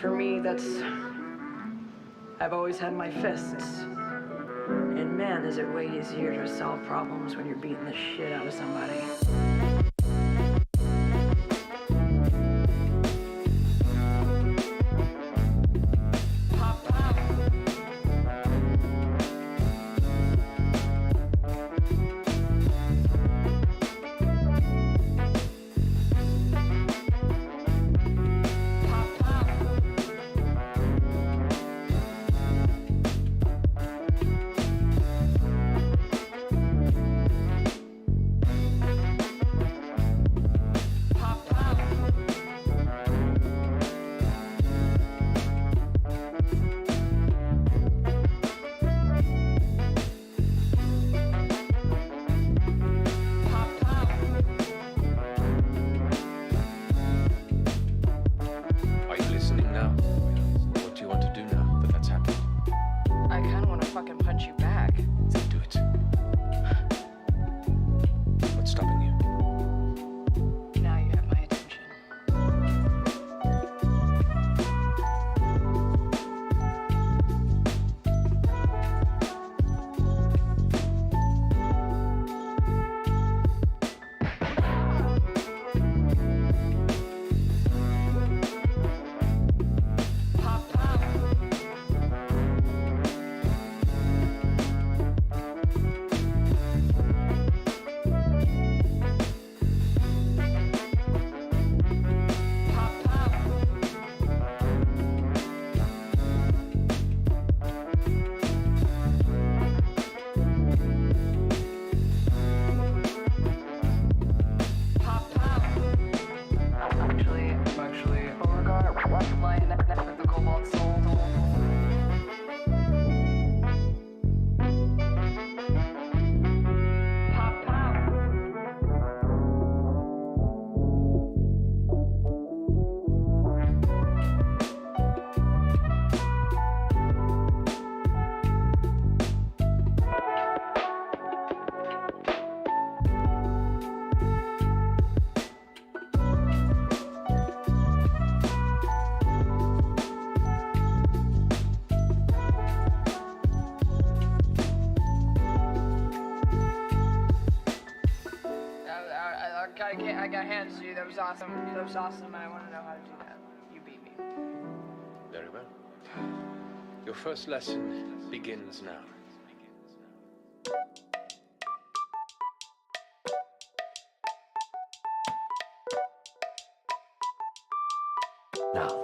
For me, I've always had my fists. And man, is it way easier to solve problems when you're beating the shit out of somebody. I got hands to you. That was awesome. That was awesome. I want to know how to do that. You beat me. Very well. Your first lesson begins now. Now,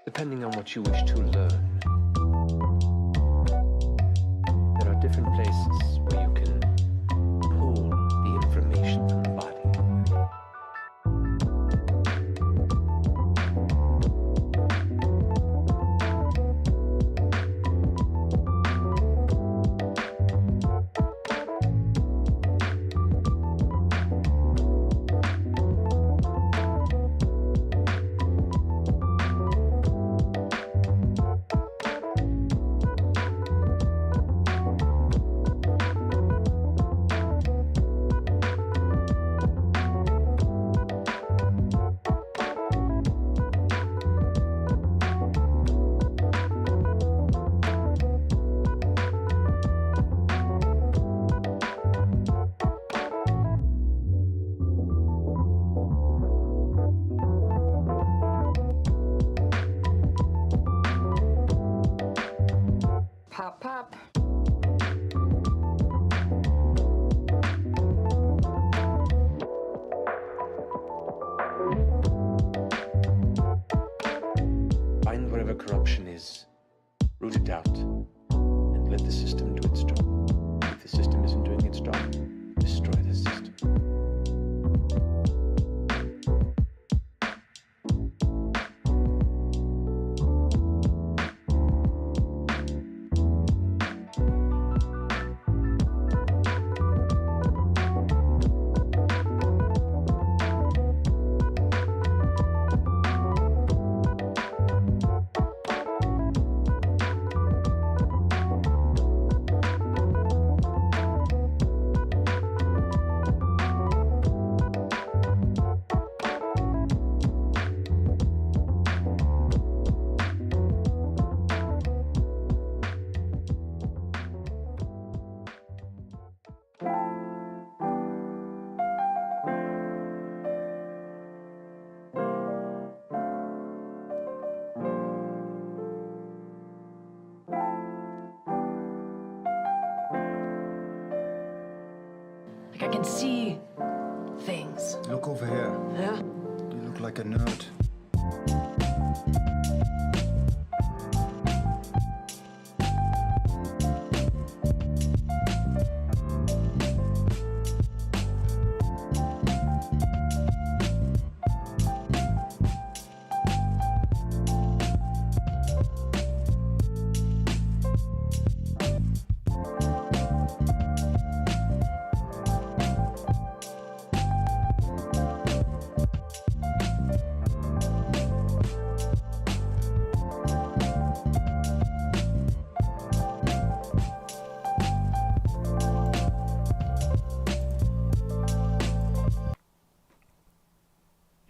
depending on what you wish to learn, there are different places where you can pull the information from the body. Pop, pop. Find wherever corruption is, root it out, and let the system do its job. If the system isn't doing its job, destroy the system. I can see things. Look over here. Yeah? You look like a nerd.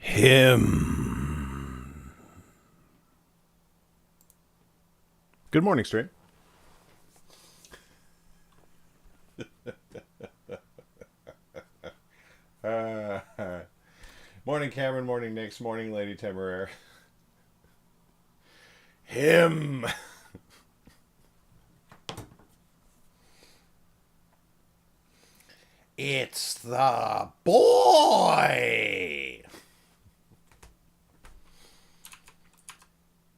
Him. Good morning, Straight. Morning, Cameron. Morning, Nix. Morning, Lady Temeraire. Him. It's the boy.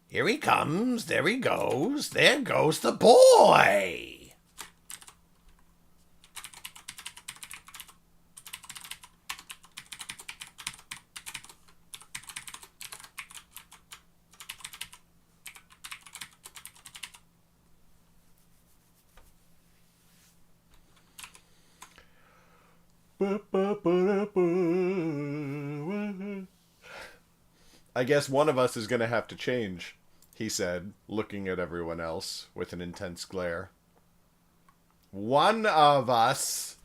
Here he comes. There he goes. There goes the boy. I guess one of us is going to have to change, he said, looking at everyone else with an intense glare. One of us.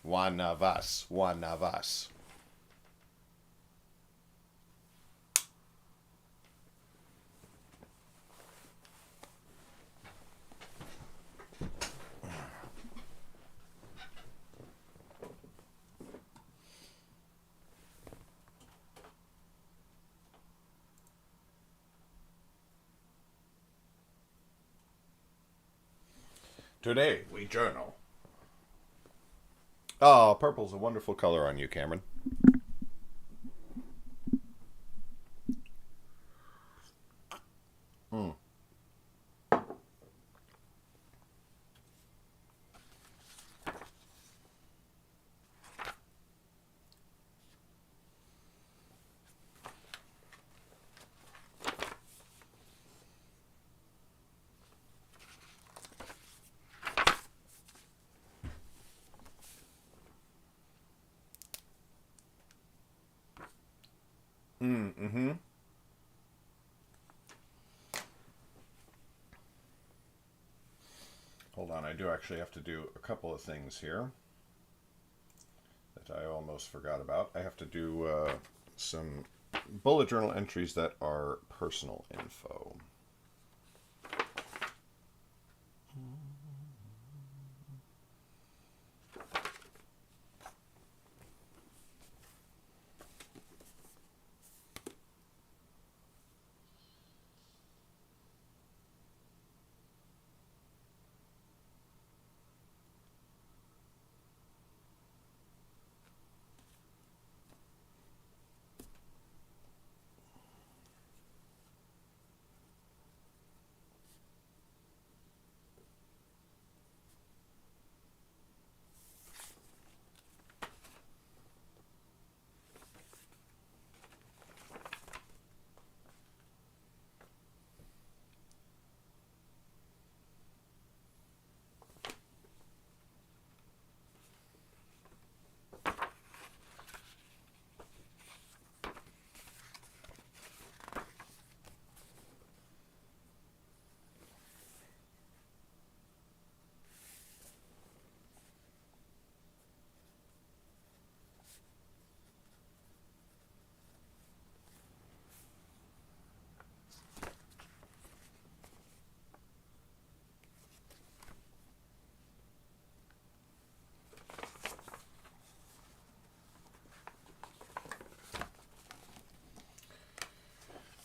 One of us. One of us. Today, we journal. Oh, purple's a wonderful color on you, Cameron. Mm-hmm. Hold on, I do actually have to do a couple of things here that I almost forgot about. I have to do some bullet journal entries that are personal info.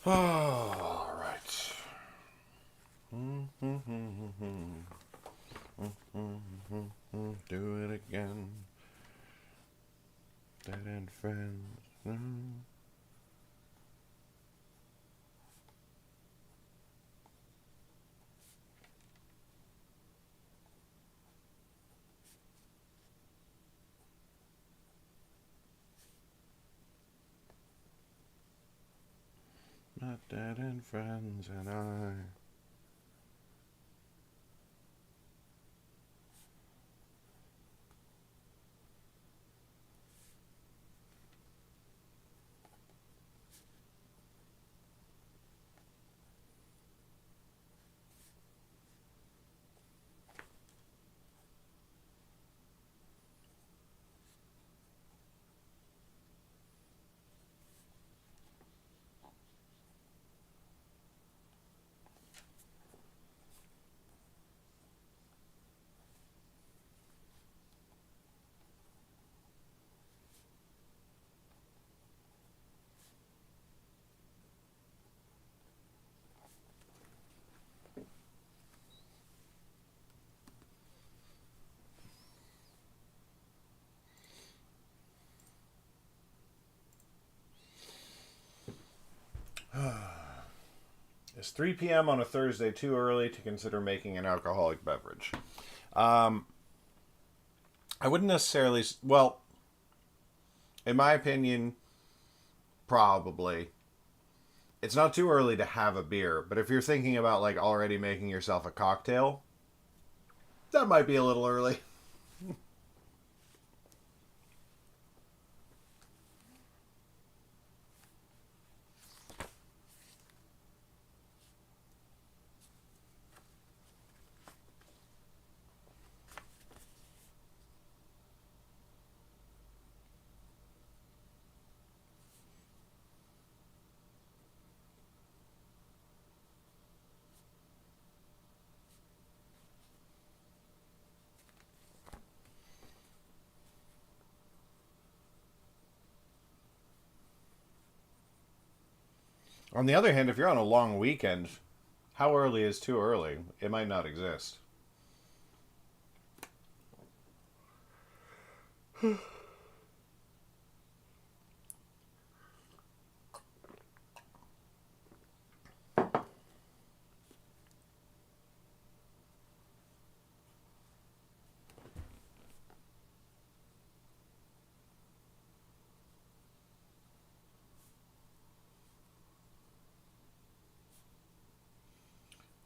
All right. Do it again. Dead end friends. Not dead end friends and I. Is 3 p.m. on a Thursday too early to consider making an alcoholic beverage? I wouldn't necessarily... Well, in my opinion, probably. It's not too early to have a beer, but if you're thinking about like already making yourself a cocktail, that might be a little early. On the other hand, if you're on a long weekend, how early is too early? It might not exist.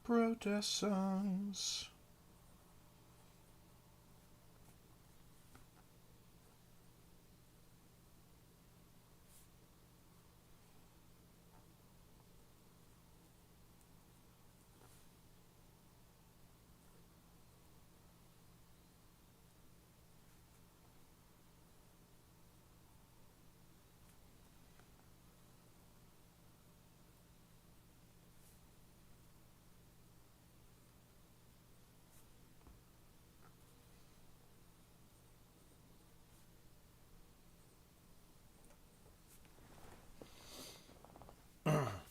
Protest songs.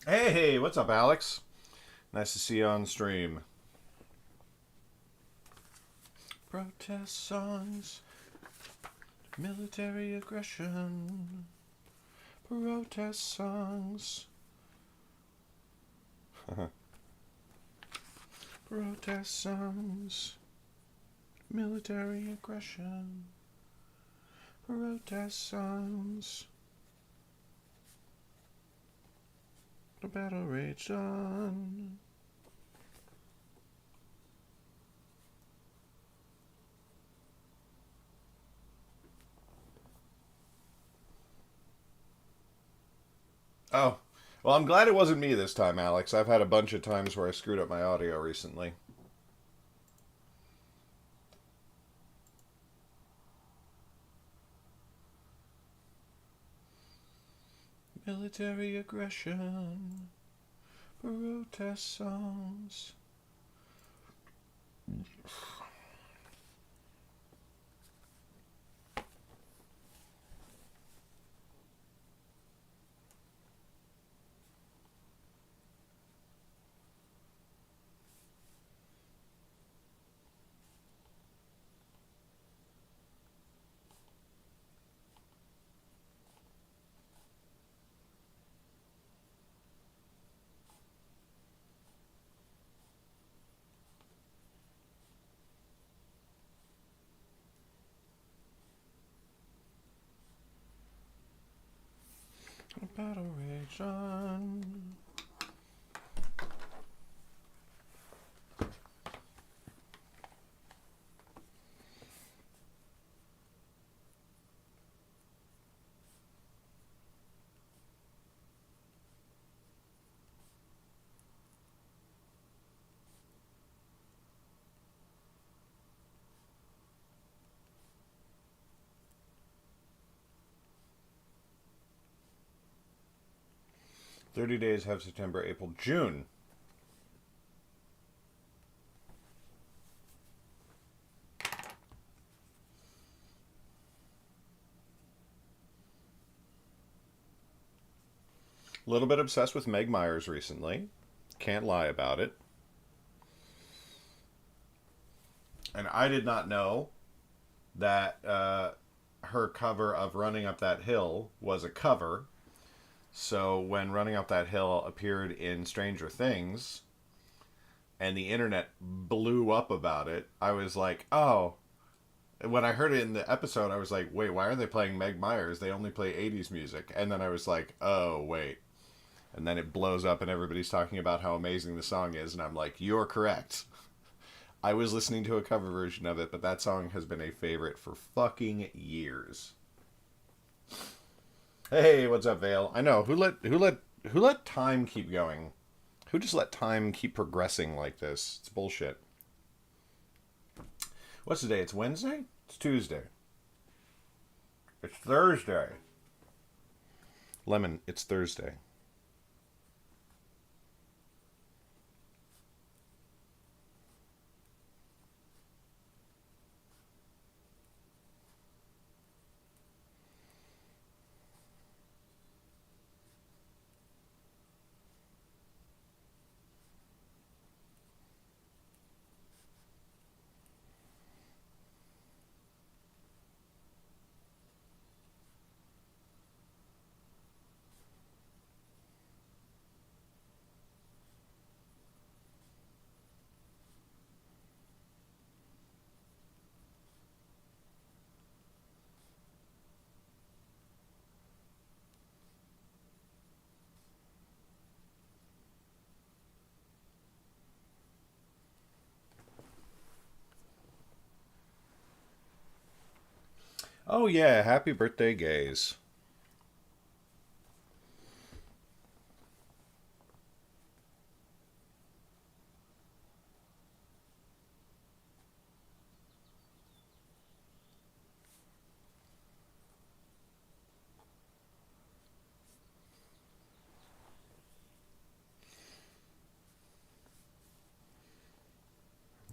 Hey, what's up, Alex? Nice to see you on stream. Protest songs, military aggression. Protest songs. Protest songs, military aggression. Protest songs. The battle raged on. Oh, well, I'm glad it wasn't me this time, Alex. I've had a bunch of times where I screwed up my audio recently. Military aggression. Protest songs. battle rage on. "30 days have September, April, June." A little bit obsessed with Meg Myers recently. Can't lie about it. And I did not know that her cover of Running Up That Hill was a cover. So when Running Up That Hill appeared in Stranger Things and the internet blew up about it, I was like, oh. When I heard it in the episode, I was like, wait, why are they playing Meg Myers? They only play 80s music. And then I was like, oh, wait. And then it blows up and everybody's talking about how amazing the song is. And I'm like, you're correct. I was listening to a cover version of it, but that song has been a favorite for fucking years. Hey, what's up, Vale? I know, who let time keep going? Who just let time keep progressing like this? It's bullshit. What's the day? It's Wednesday? It's Tuesday. It's Thursday. Lemon, it's Thursday. Oh yeah, happy birthday, gays.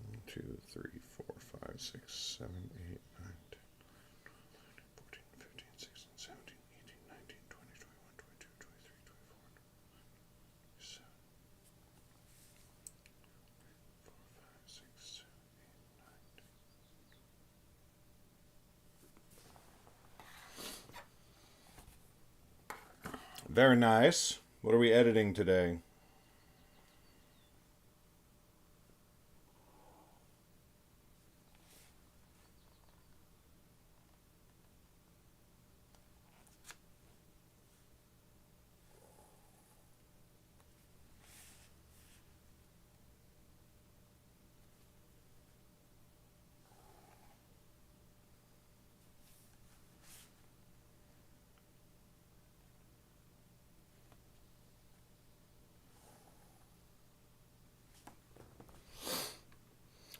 One, 2, 3, 4, 5, 6, 7, 8, 9, 10, 14, 15, 16, 17, 18, 19, 20, 21, 22, 23, 24, 27, 4, 5, 6, 7, 8, 9, 10. Very nice. What are we editing today?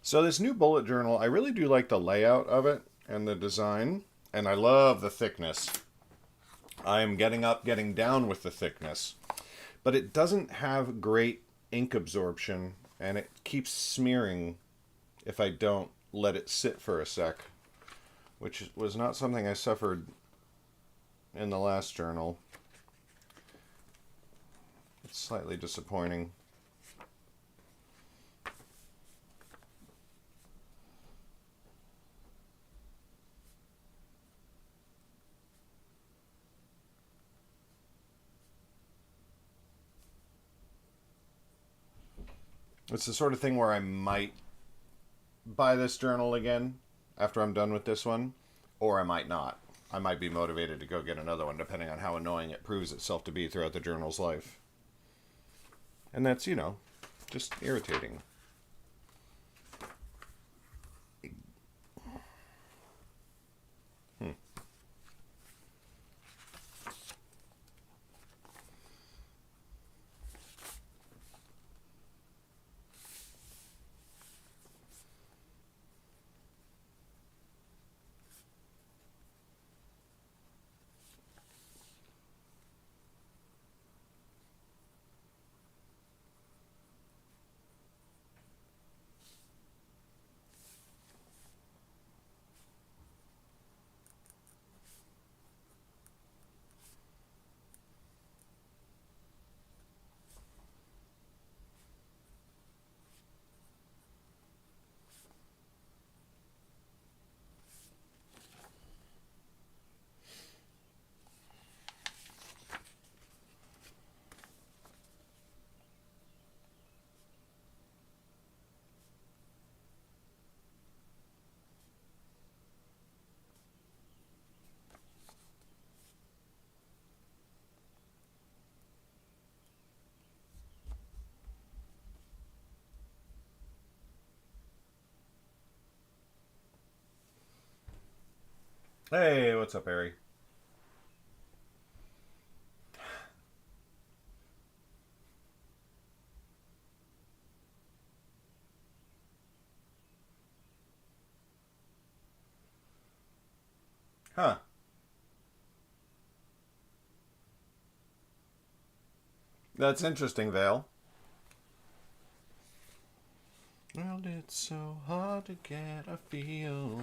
So this new bullet journal, I really do like the layout of it and the design, and I love the thickness. I am getting up, getting down with the thickness, but it doesn't have great ink absorption, and it keeps smearing if I don't let it sit for a sec, which was not something I suffered in the last journal. It's slightly disappointing. It's the sort of thing where I might buy this journal again after I'm done with this one, or I might not. I might be motivated to go get another one, depending on how annoying it proves itself to be throughout the journal's life. And that's, just irritating. Hey, what's up, Harry? Huh. That's interesting, Vale. Well, it's so hard to get a feel.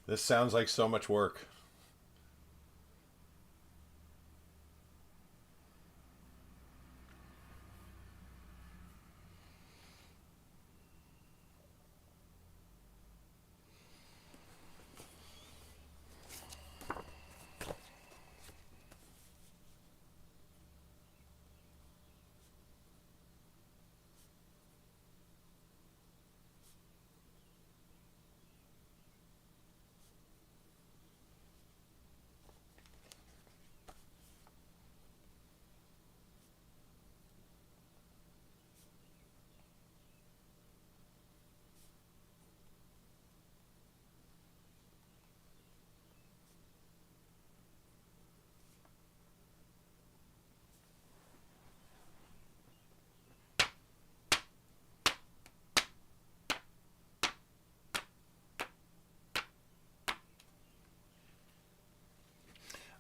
This sounds like so much work.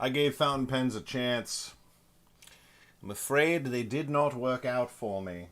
I gave fountain pens a chance. I'm afraid they did not work out for me.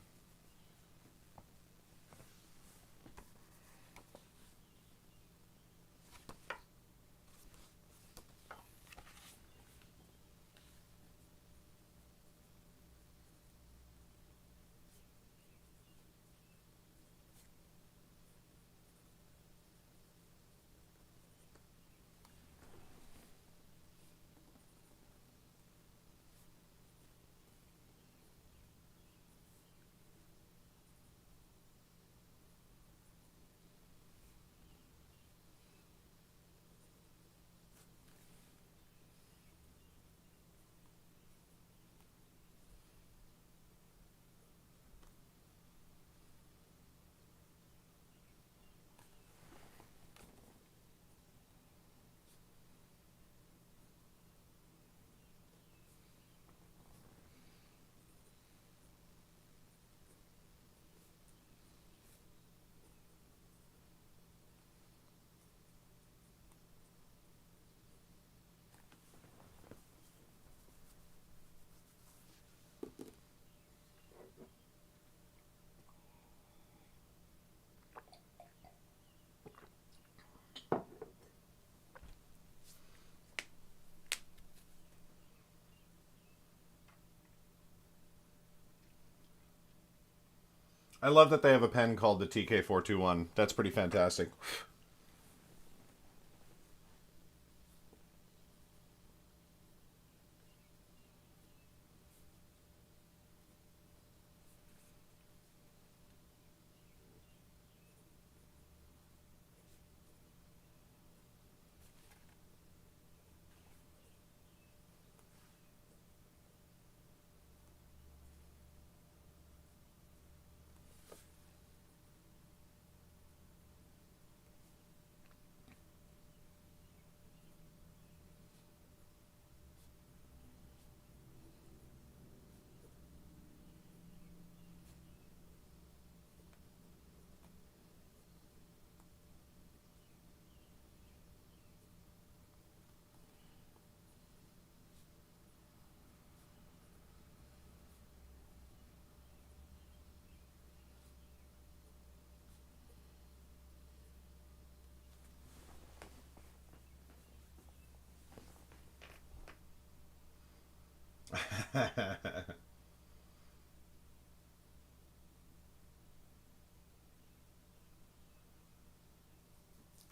I love that they have a pen called the TK421. That's pretty fantastic.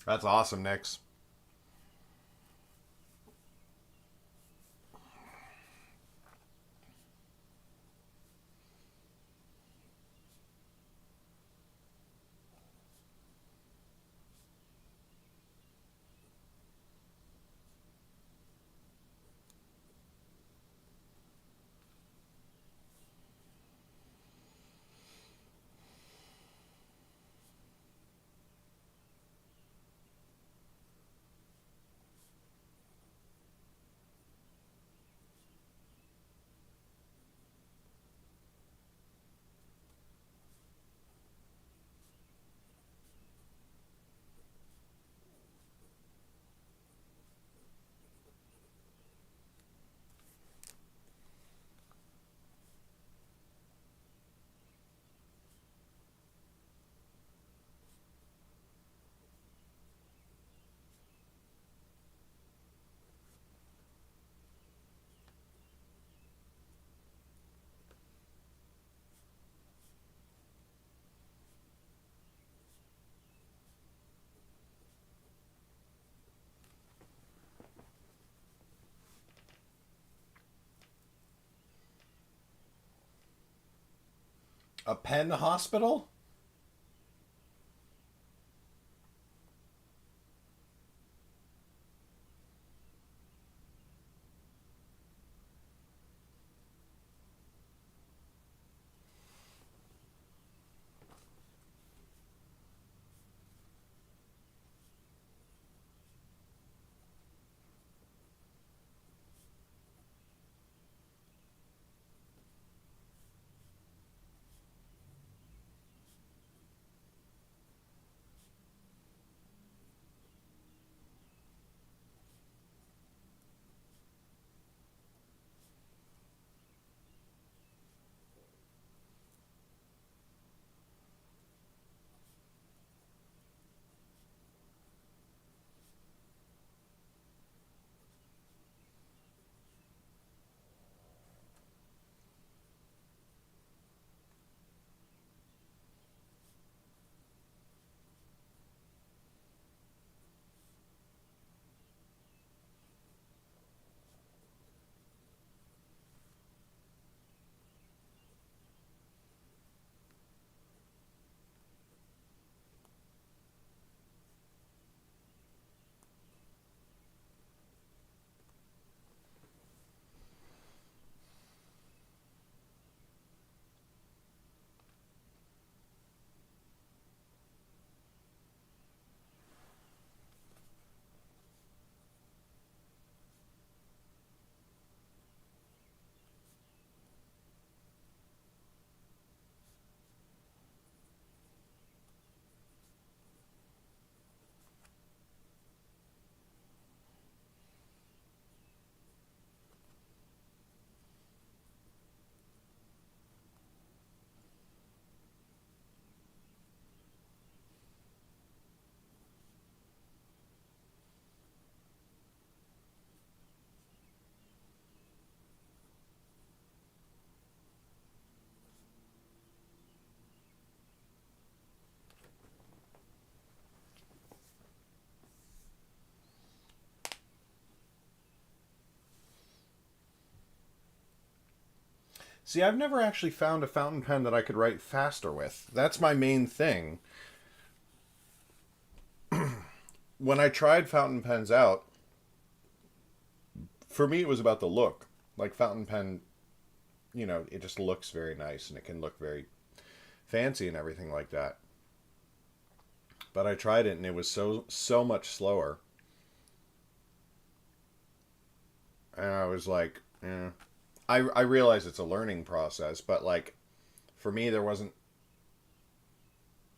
That's awesome, Nix. A pen hospital? See, I've never actually found a fountain pen that I could write faster with. That's my main thing. When I tried fountain pens out, for me it was about the look. Like fountain pen, you know, it just looks very nice and it can look very fancy and everything like that. But I tried it and it was so much slower. And I was like, eh. I realize it's a learning process, but like for me there wasn't,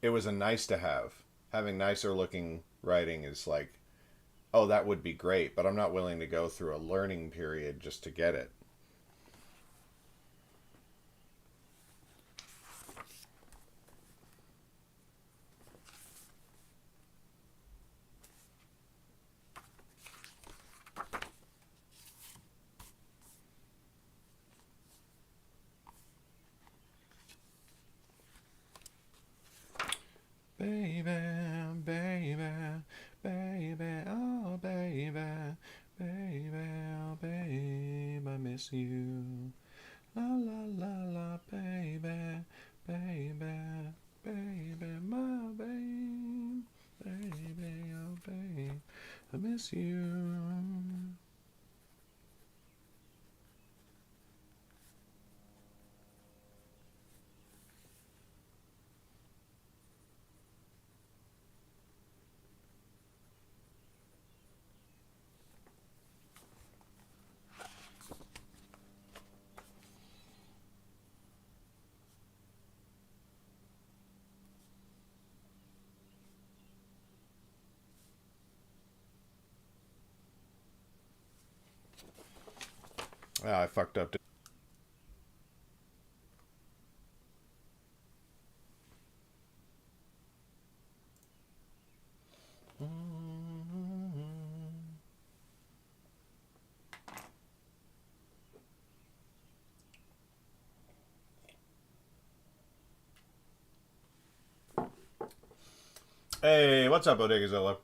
it was a nice to have. Having nicer looking writing is like, oh, that would be great, but I'm not willing to go through a learning period just to get it. Baby, baby, baby, oh baby, baby, oh babe, I miss you. La la la la, baby, baby, baby, my babe, baby, oh babe, I miss you. Ah, I fucked up. Hey, what's up, Bodegazilla?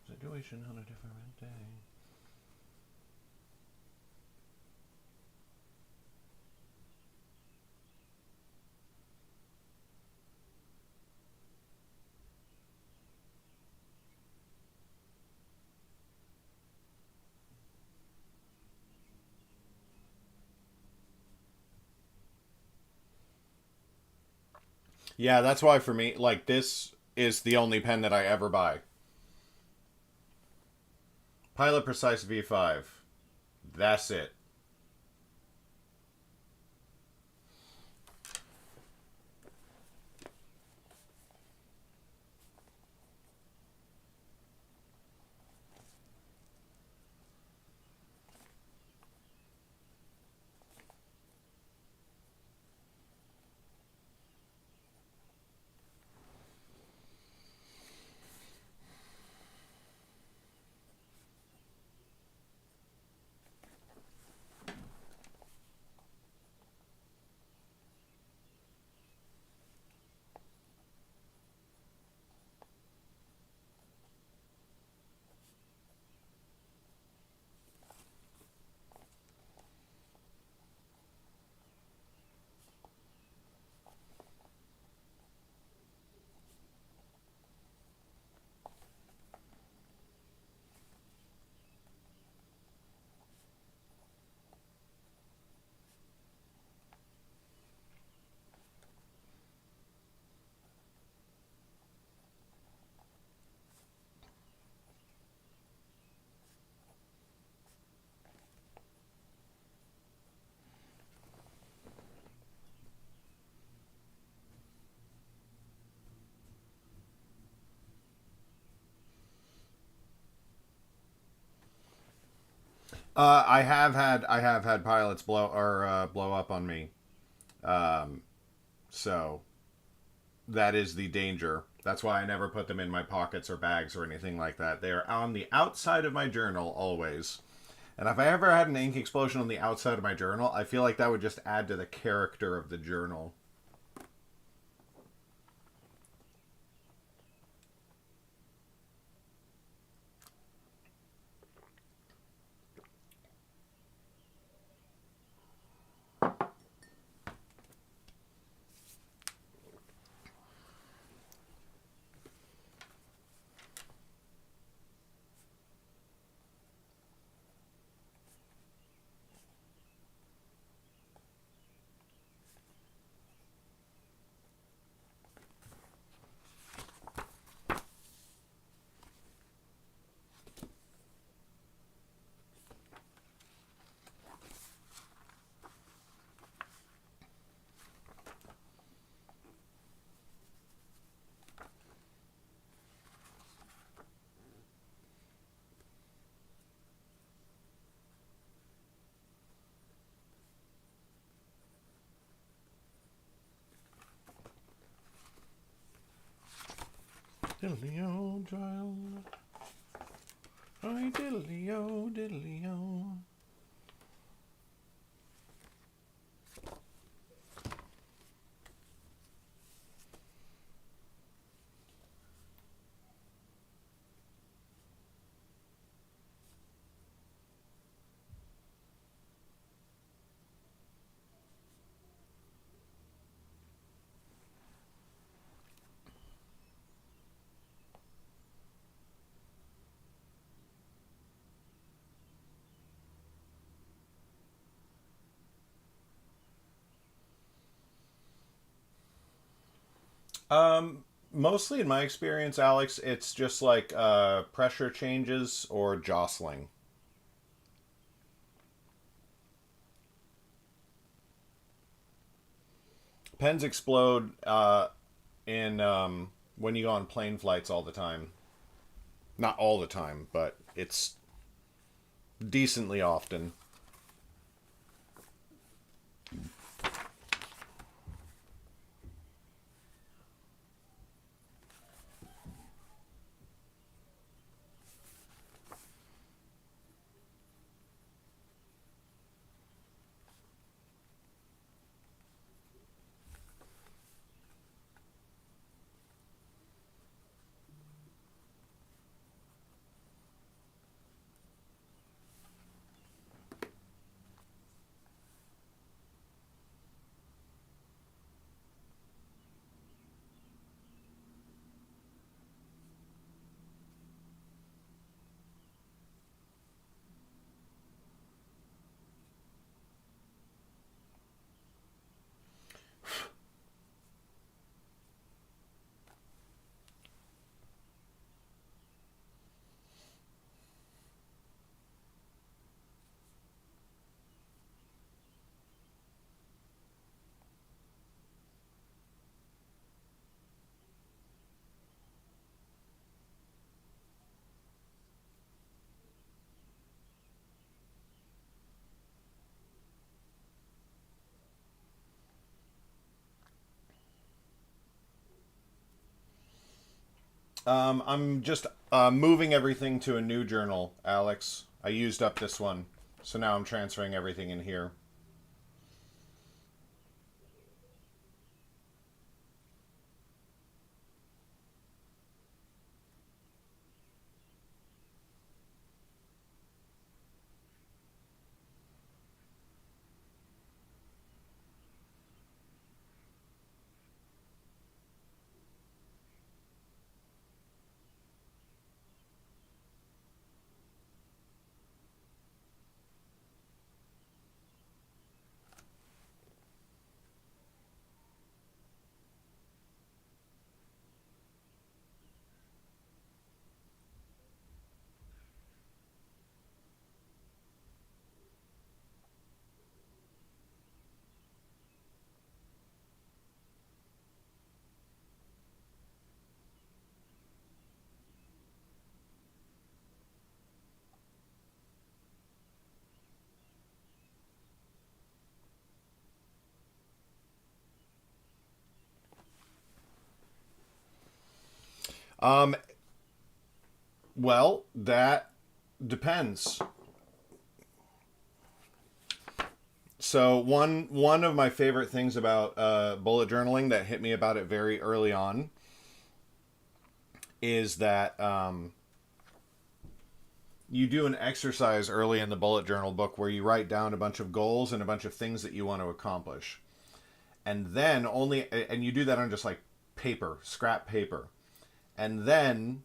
Situation on a different day. Yeah, that's why for me, like, this is the only pen that I ever buy. Pilot Precise V5. That's it. I have had pilots blow up on me. So that is the danger. That's why I never put them in my pockets or bags or anything like that. They are on the outside of my journal always. And if I ever had an ink explosion on the outside of my journal, I feel like that would just add to the character of the journal. Diddly-o, child. Hi, diddly-o, diddly-o. Mostly in my experience, Alex, it's just like pressure changes or jostling. Pens explode in when you go on plane flights all the time. Not all the time, but it's decently often. I'm just moving everything to a new journal, Alex. I used up this one, so now I'm transferring everything in here. Well, that depends. So one of my favorite things about bullet journaling that hit me about it very early on is that you do an exercise early in the bullet journal book where you write down a bunch of goals and a bunch of things that you want to accomplish, and then you do that on just like paper, scrap paper, and then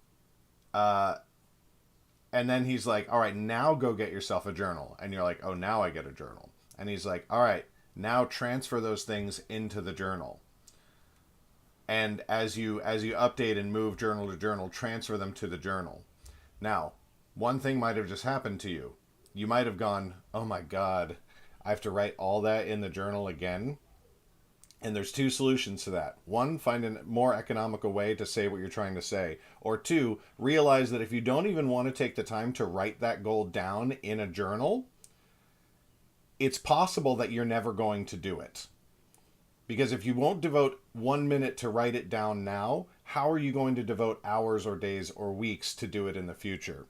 he's like, all right, now go get yourself a journal. And you're like, oh, now I get a journal. And he's like, all right, now transfer those things into the journal. And as you update and move journal to journal, transfer them to the journal. Now, one thing might have just happened to you. You might have gone, oh my God, I have to write all that in the journal again. And there's two solutions to that. One, find a more economical way to say what you're trying to say. Or two, realize that if you don't even want to take the time to write that goal down in a journal, it's possible that you're never going to do it. Because if you won't devote 1 minute to write it down now, how are you going to devote hours or days or weeks to do it in the future?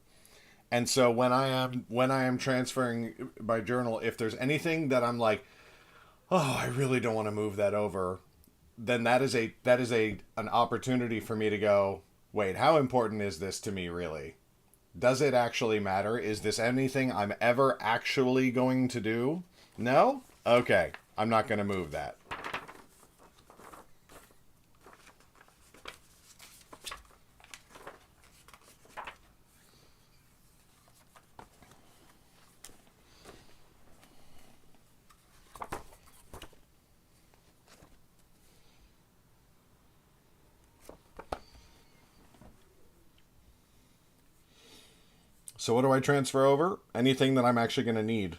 And so when I am transferring my journal, if there's anything that I'm like, oh, I really don't want to move that over, then that is an opportunity for me to go, wait, how important is this to me really? Does it actually matter? Is this anything I'm ever actually going to do? No? Okay, I'm not going to move that. So what do I transfer over? Anything that I'm actually going to need.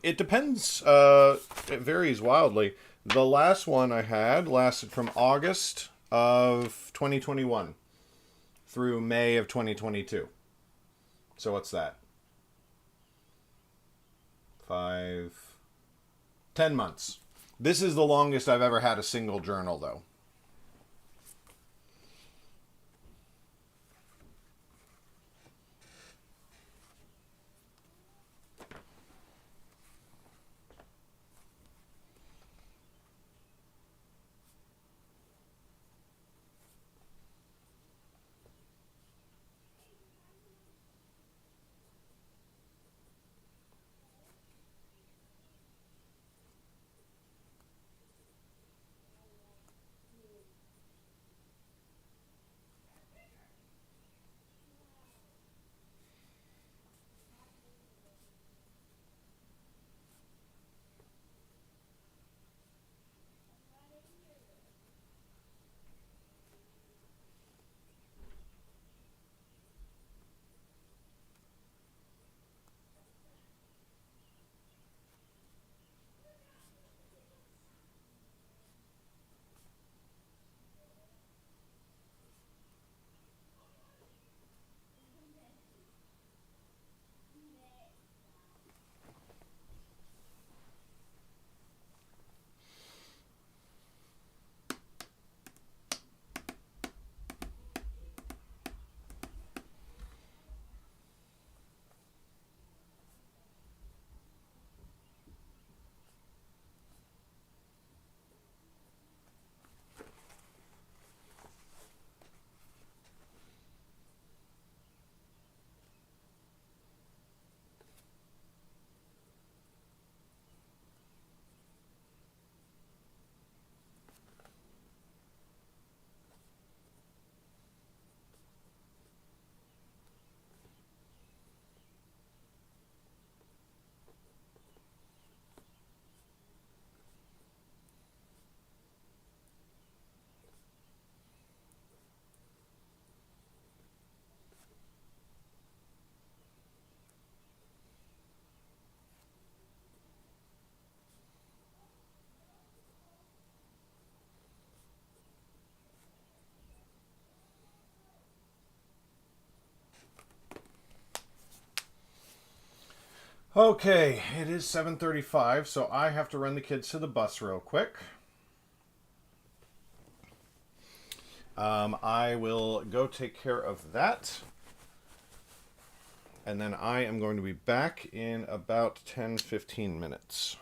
It depends. It varies wildly. The last one I had lasted from August of 2021 through May of 2022. So what's that? 10 months. This is the longest I've ever had a single journal, though. Okay, it is 7:35, so I have to run the kids to the bus real quick. I will go take care of that. And then I am going to be back in about 10-15 minutes.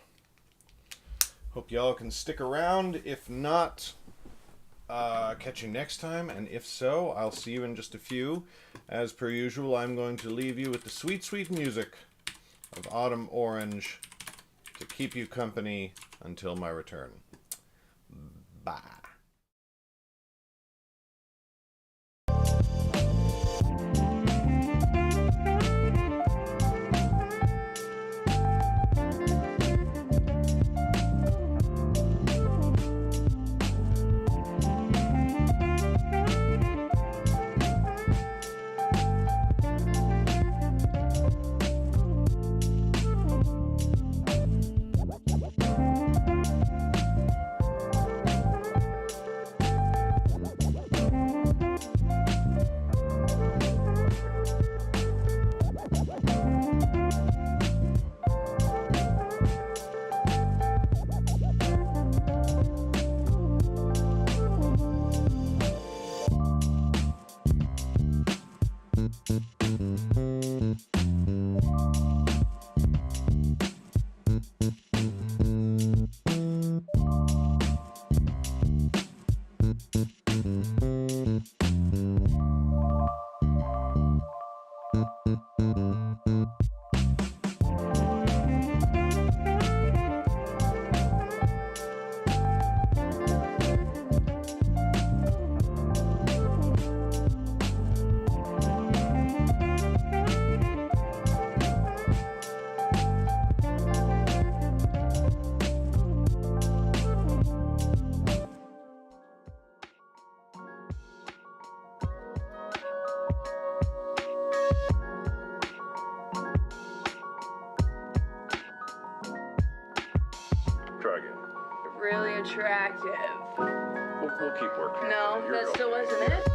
Hope y'all can stick around. If not, catch you next time. And if so, I'll see you in just a few. As per usual, I'm going to leave you with the sweet, sweet music of Autumn Orange to keep you company until my return. Bye. Really attractive. We'll keep working. No, that still wasn't it.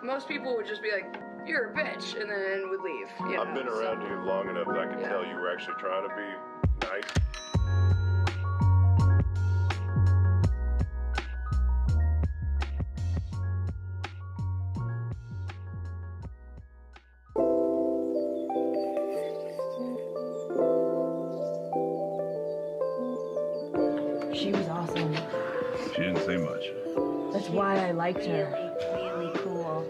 Most people would just be like, "You're a bitch," and then would leave. You know? I've been around you long enough that I can tell you were actually trying to be nice. She was awesome. She didn't say much. That's why I liked her. Really cool.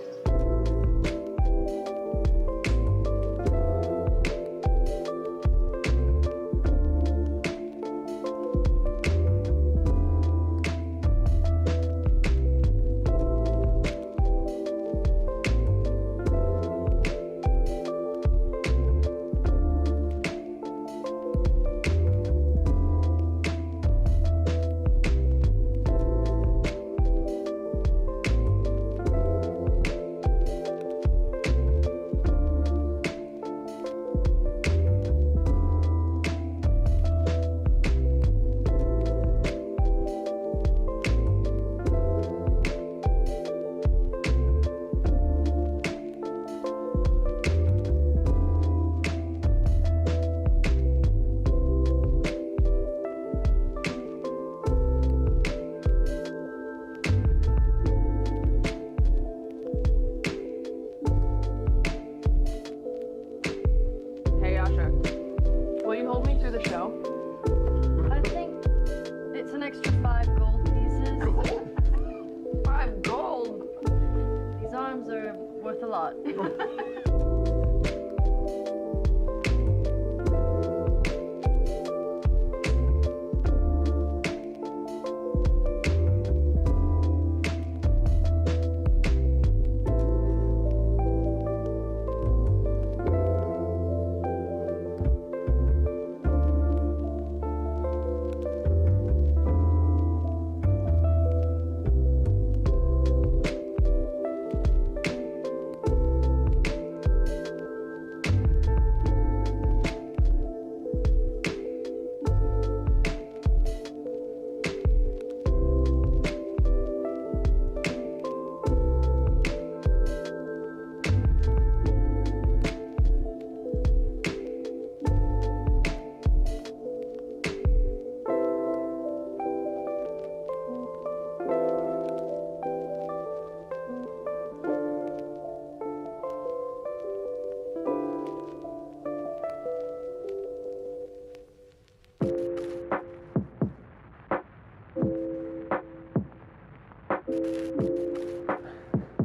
Worth a lot.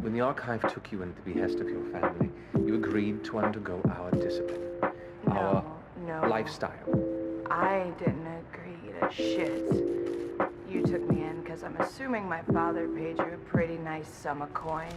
When the archive took you at the behest of your family, you agreed to undergo our discipline, our No. lifestyle. I didn't agree to shit. You took me in because I'm assuming my father paid you a pretty nice sum of coin.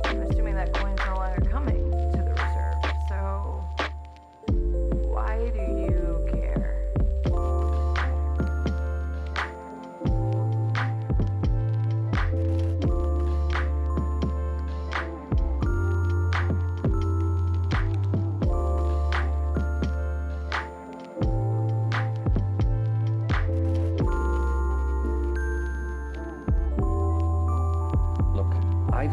I'm assuming that coin's no longer coming to the reserve, so why do you care? Look, I've...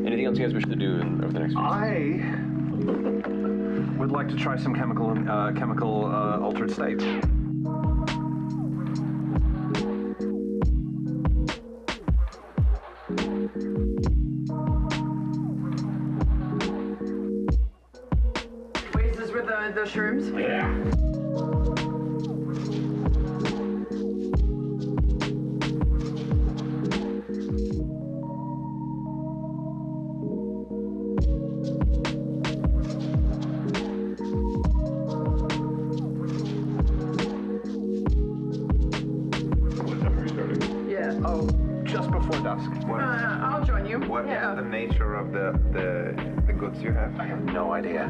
Anything else you guys wish to do over the next few days? I would like to try some chemical altered states. Wait, is this with the shrooms? What time are we starting? Yeah. Oh, just before dusk. I'll join you. What is yeah. the nature of the goods you have? I have no idea.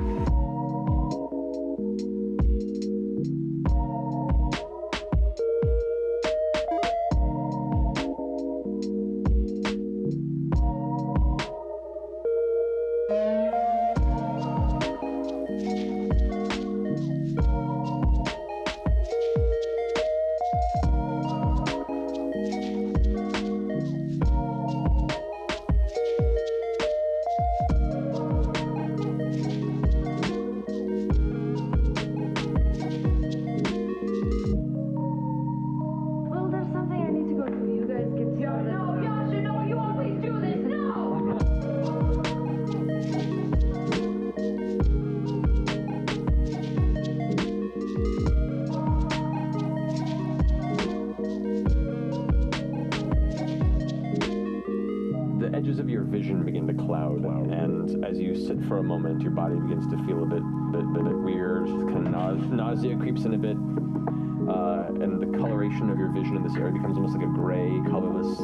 edges of your vision begin to cloud, and as you sit for a moment, your body begins to feel a bit weird. Kind of nausea creeps in a bit, and the coloration of your vision in this area becomes almost like a gray, colorless,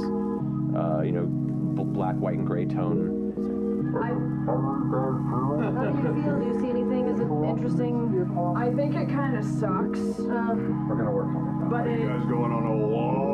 black, white, and gray tone. How do you feel? Do you see anything? Is it interesting? I think it kind of sucks. We're gonna work on it. But it. You guys going on a walk?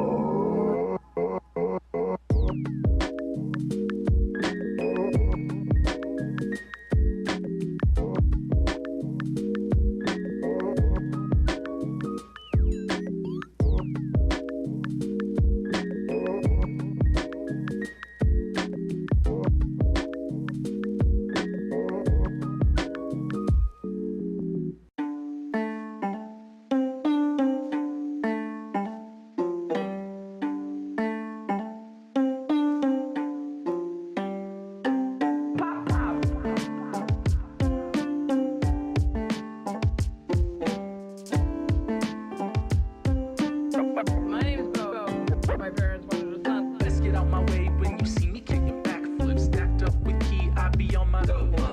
My name's Bo. My parents wanted a son. Let's get out my way when you see me kicking backflips. Stacked up with key, I be on my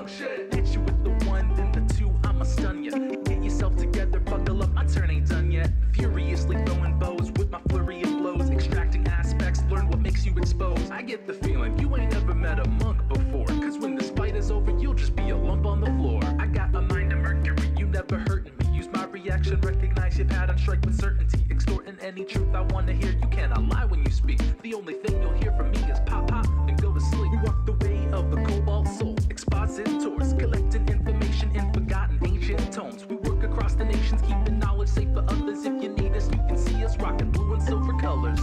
shit. Hit you with the one, then the two, I'ma stun ya. Get yourself together, buckle up, my turn ain't done yet. Furiously throwing bows with my flurry of blows. Extracting aspects, learn what makes you exposed. I get the feeling you ain't ever met a monk before. Cause when this fight is over, you'll just be a lump on the floor. I got a mind of mercury, you never hurting me. Use my reaction, recognize your pattern, strike with certainty. Extorting any truth I wanna hear, you cannot lie when you speak. The only thing you'll hear from me is pop pop and go to sleep. We walk the way of the cobalt soul, expositors, collecting information in forgotten ancient tomes. We work across the nations, keeping knowledge safe for others. If you need us, you can see us rocking blue and silver colors.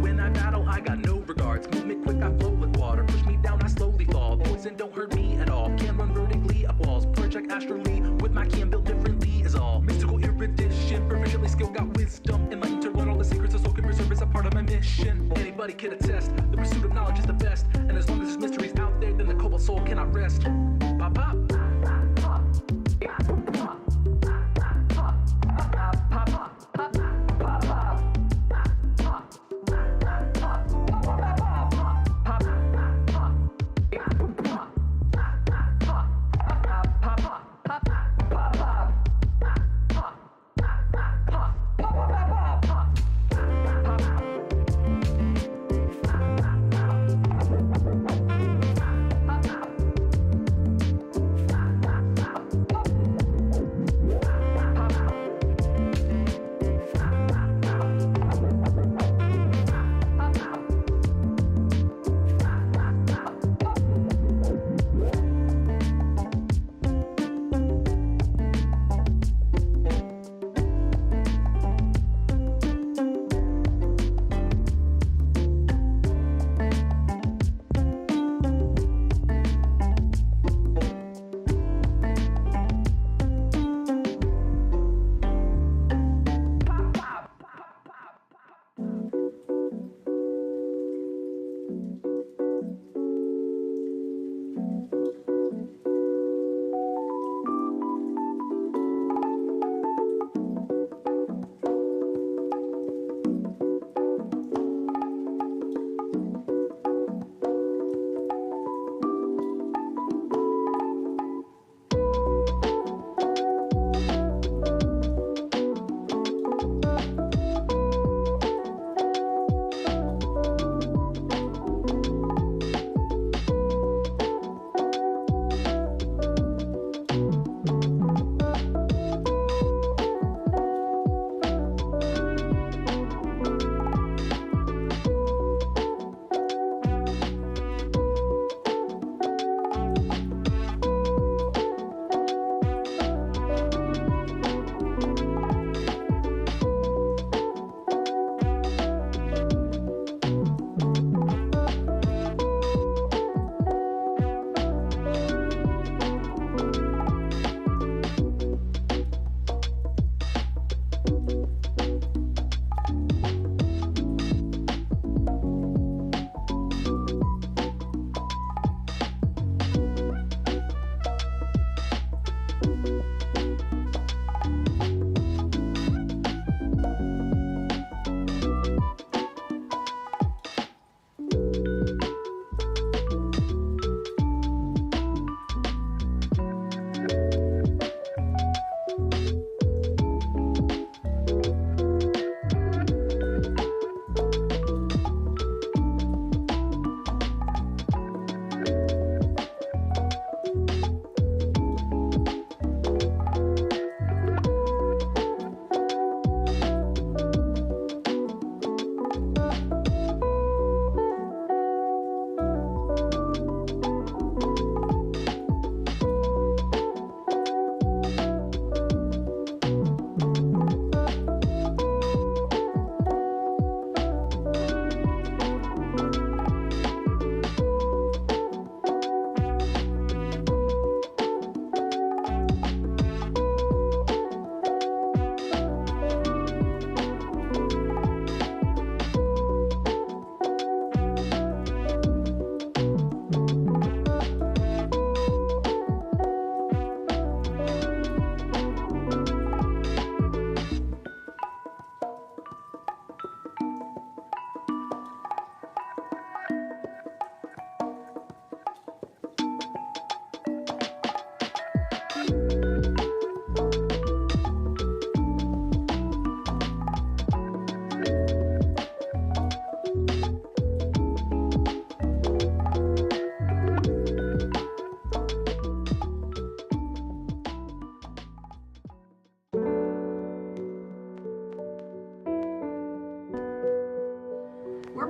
When I battle, I got no regards. Movement quick, I float like water. Push me down, I slowly fall. Poison don't hurt me at all. Can run vertically up walls. Project astrally with my can built differently is all. Mystical erudition, proficiently skilled, got wisdom. Enlightened to learn all the secrets of soul can preserve is a part of my mission. Anybody can attest, the pursuit of knowledge is the best. And as long as there's mysteries out there, then the cobalt soul cannot rest. Pop pop.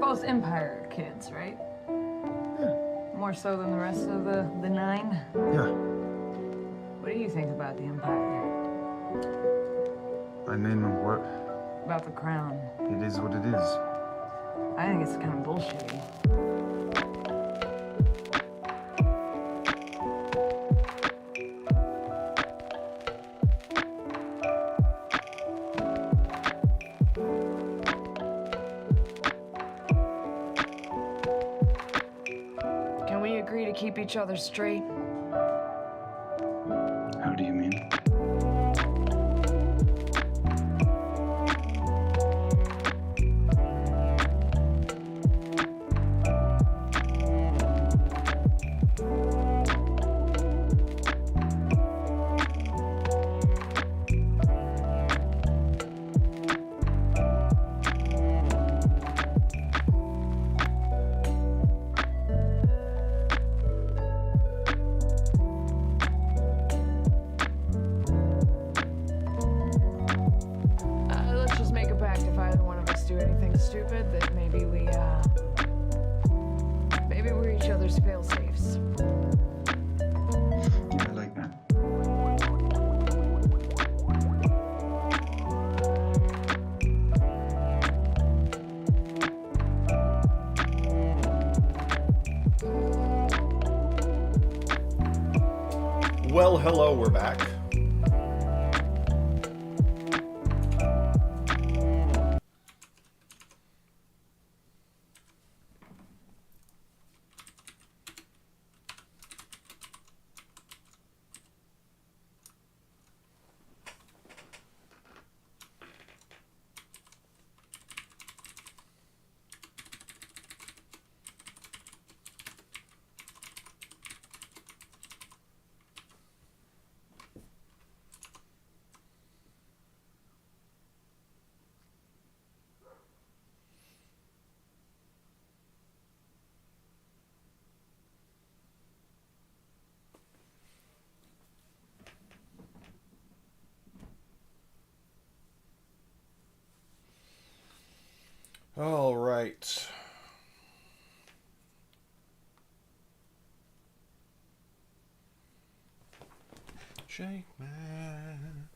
both Empire kids, right? More so than the rest of the nine? Yeah. What do you think about the Empire? I mean, what? About the crown? It is what it is. I think it's kind of bullshitty. Can we agree to keep each other straight? How do you mean? Let's just make a pact if either one of us do anything stupid that maybe we're each other's fail-safes. Yeah, I like that. Well, hello, we're back. All right. Shake man.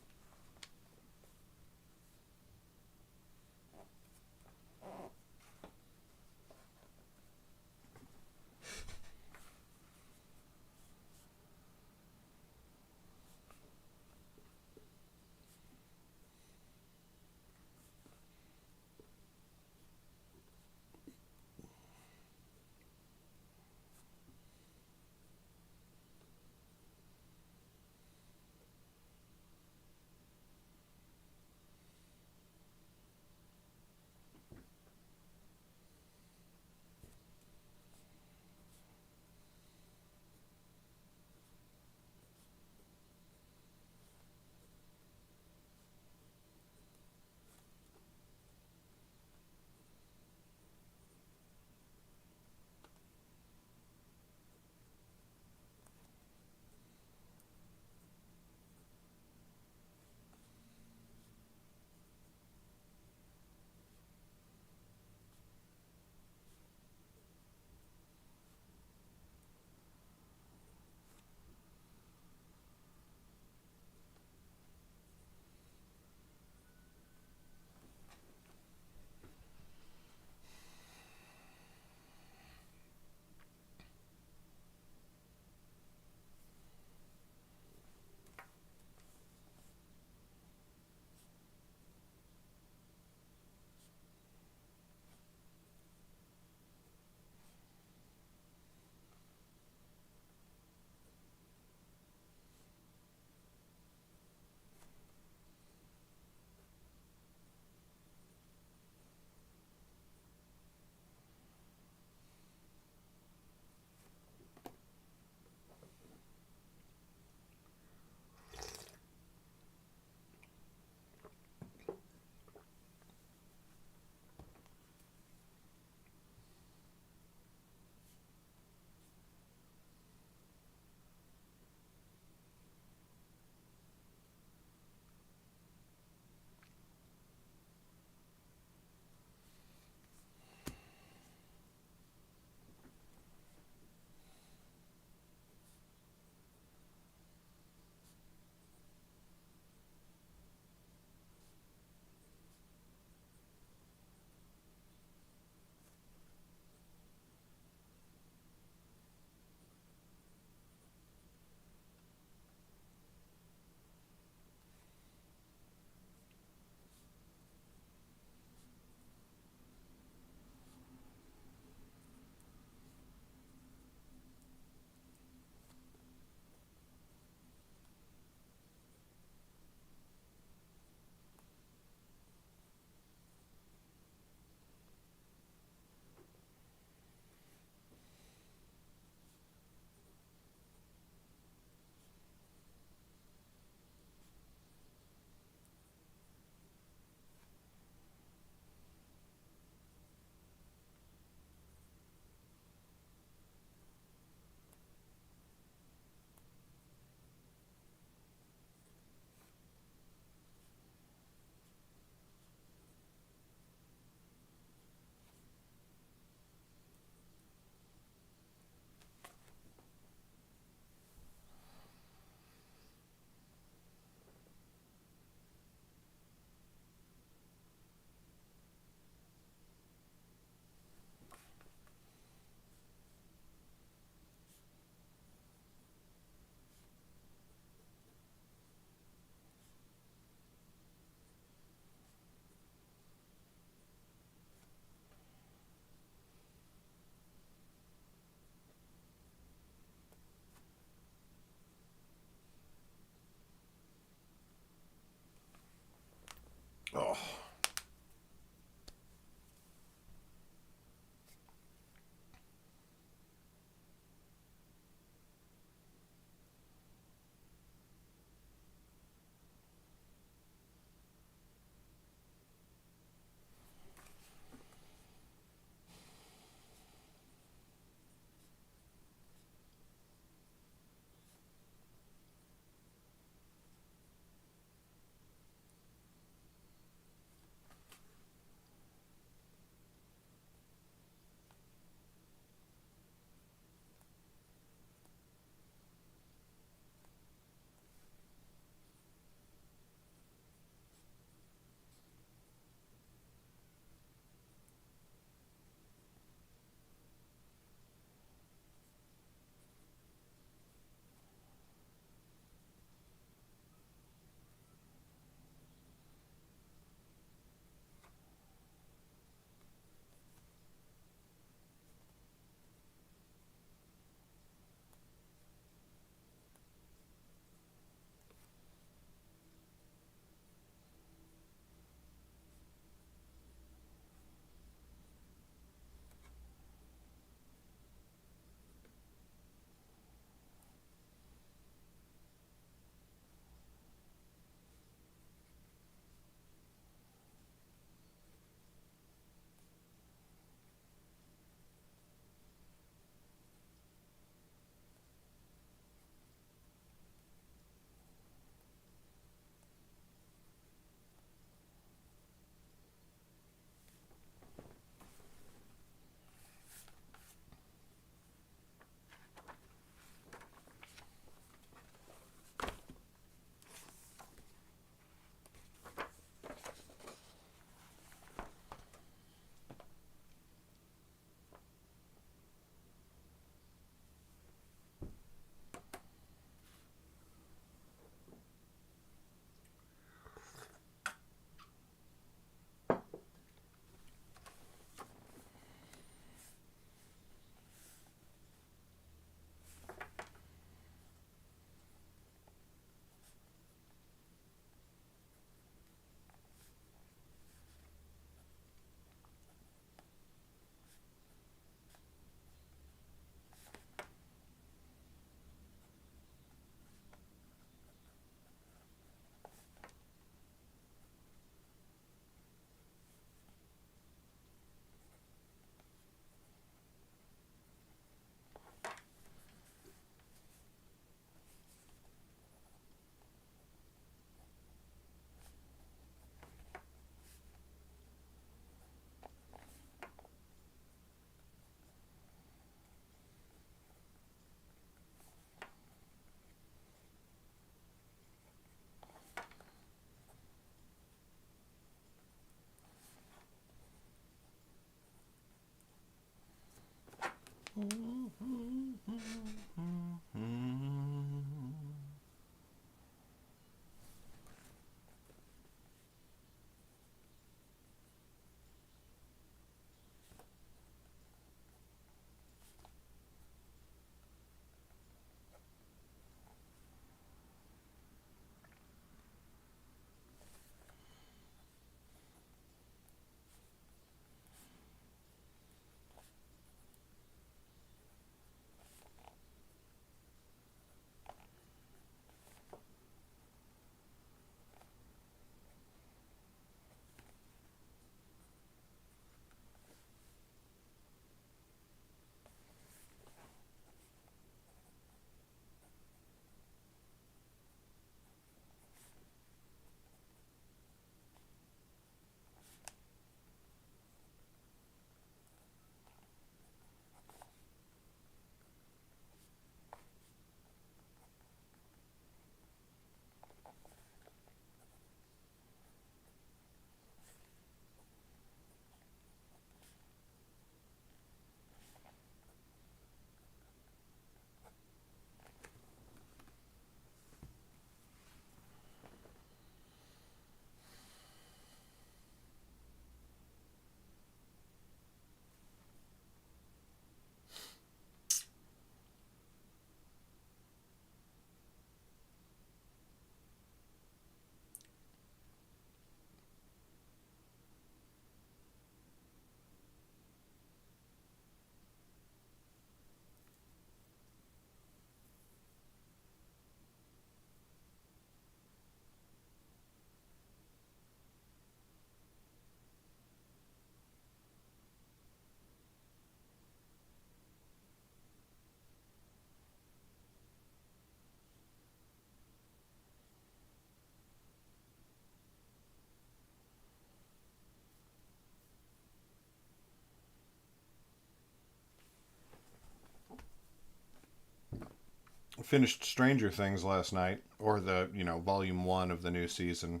Finished Stranger Things last night, or the, volume 1 of the new season.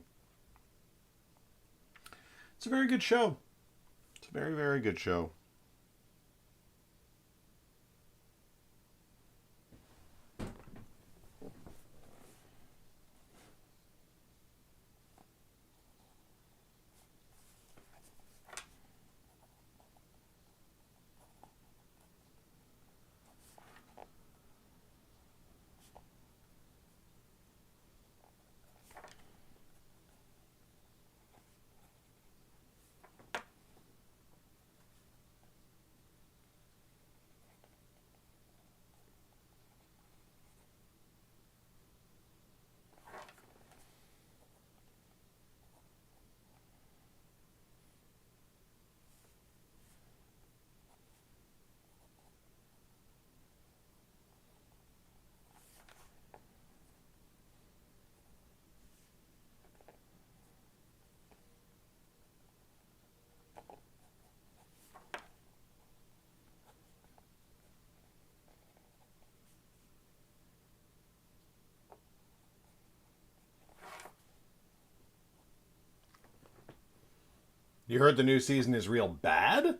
It's a very good show. It's a very, very good show. You heard the new season is real bad?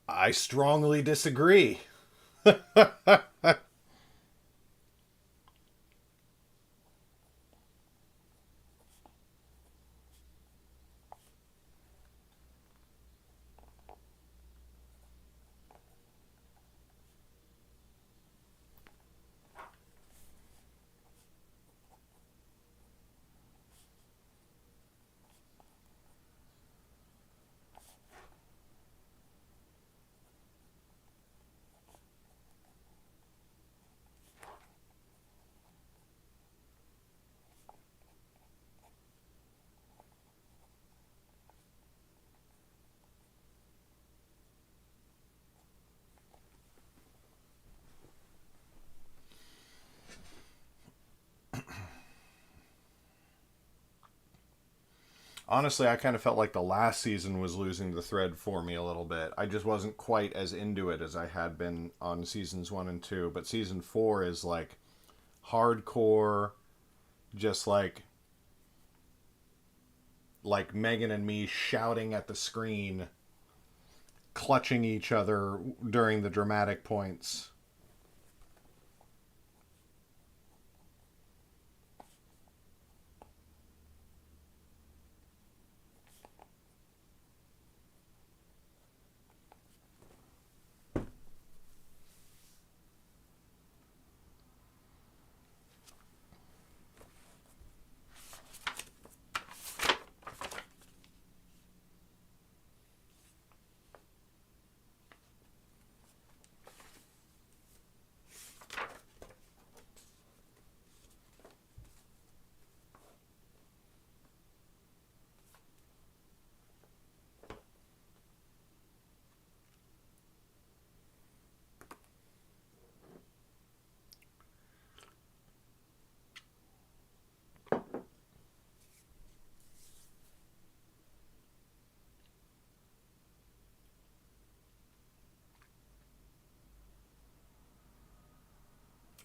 I strongly disagree. Honestly, I kind of felt like the last season was losing the thread for me a little bit. I just wasn't quite as into it as I had been on seasons 1 and 2. But season 4 is like hardcore, just like Megan and me shouting at the screen clutching each other during the dramatic points.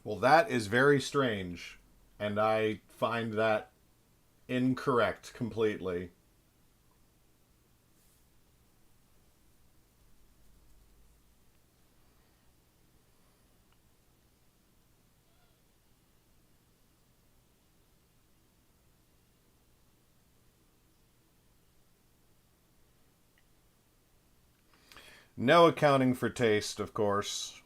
Well, that is very strange, and I find that incorrect completely. No accounting for taste, of course.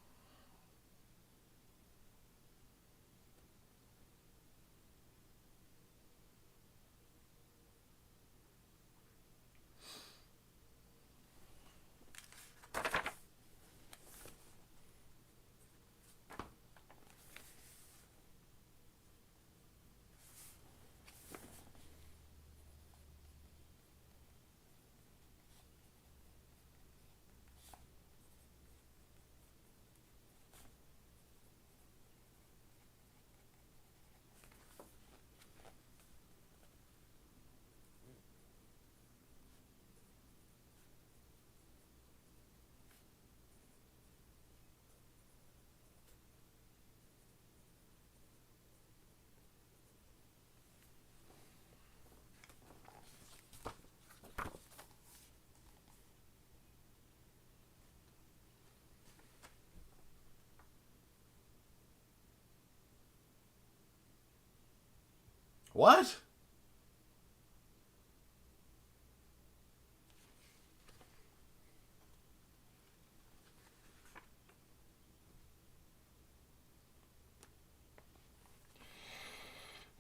What?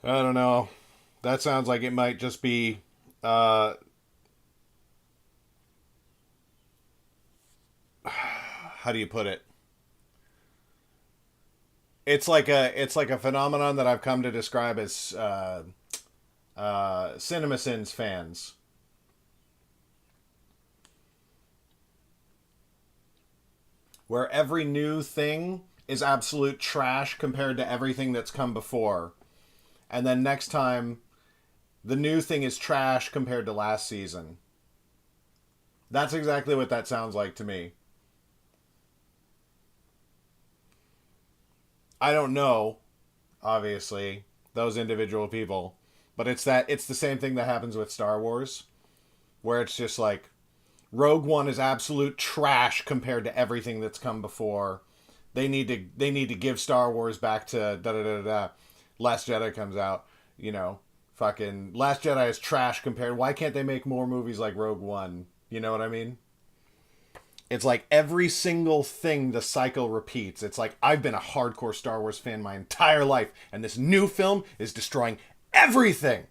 I don't know. That sounds like it might just be how do you put it? It's like a phenomenon that I've come to describe as CinemaSins fans. Where every new thing is absolute trash compared to everything that's come before. And then next time, the new thing is trash compared to last season. That's exactly what that sounds like to me. I don't know, obviously, those individual people. But it's the same thing that happens with Star Wars. Where it's just like, Rogue One is absolute trash compared to everything that's come before. They need to give Star Wars back to da-da-da-da-da. Last Jedi comes out, fucking Last Jedi is trash compared. Why can't they make more movies like Rogue One? You know what I mean? It's like every single thing the cycle repeats. It's like, I've been a hardcore Star Wars fan my entire life, and this new film is destroying everything.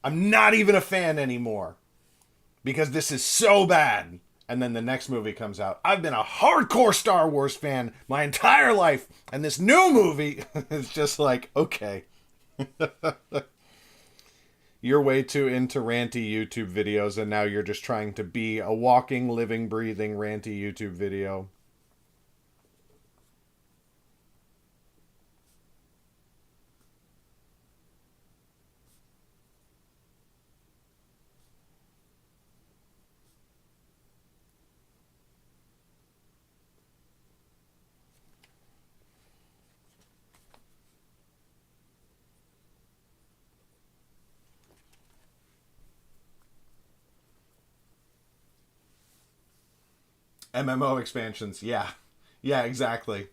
I'm not even a fan anymore because this is so bad. And then the next movie comes out. I've been a hardcore Star Wars fan my entire life, and this new movie is just like, okay. You're way too into ranty YouTube videos, and now you're just trying to be a walking, living, breathing, ranty YouTube video. MMO expansions, yeah. Yeah, exactly.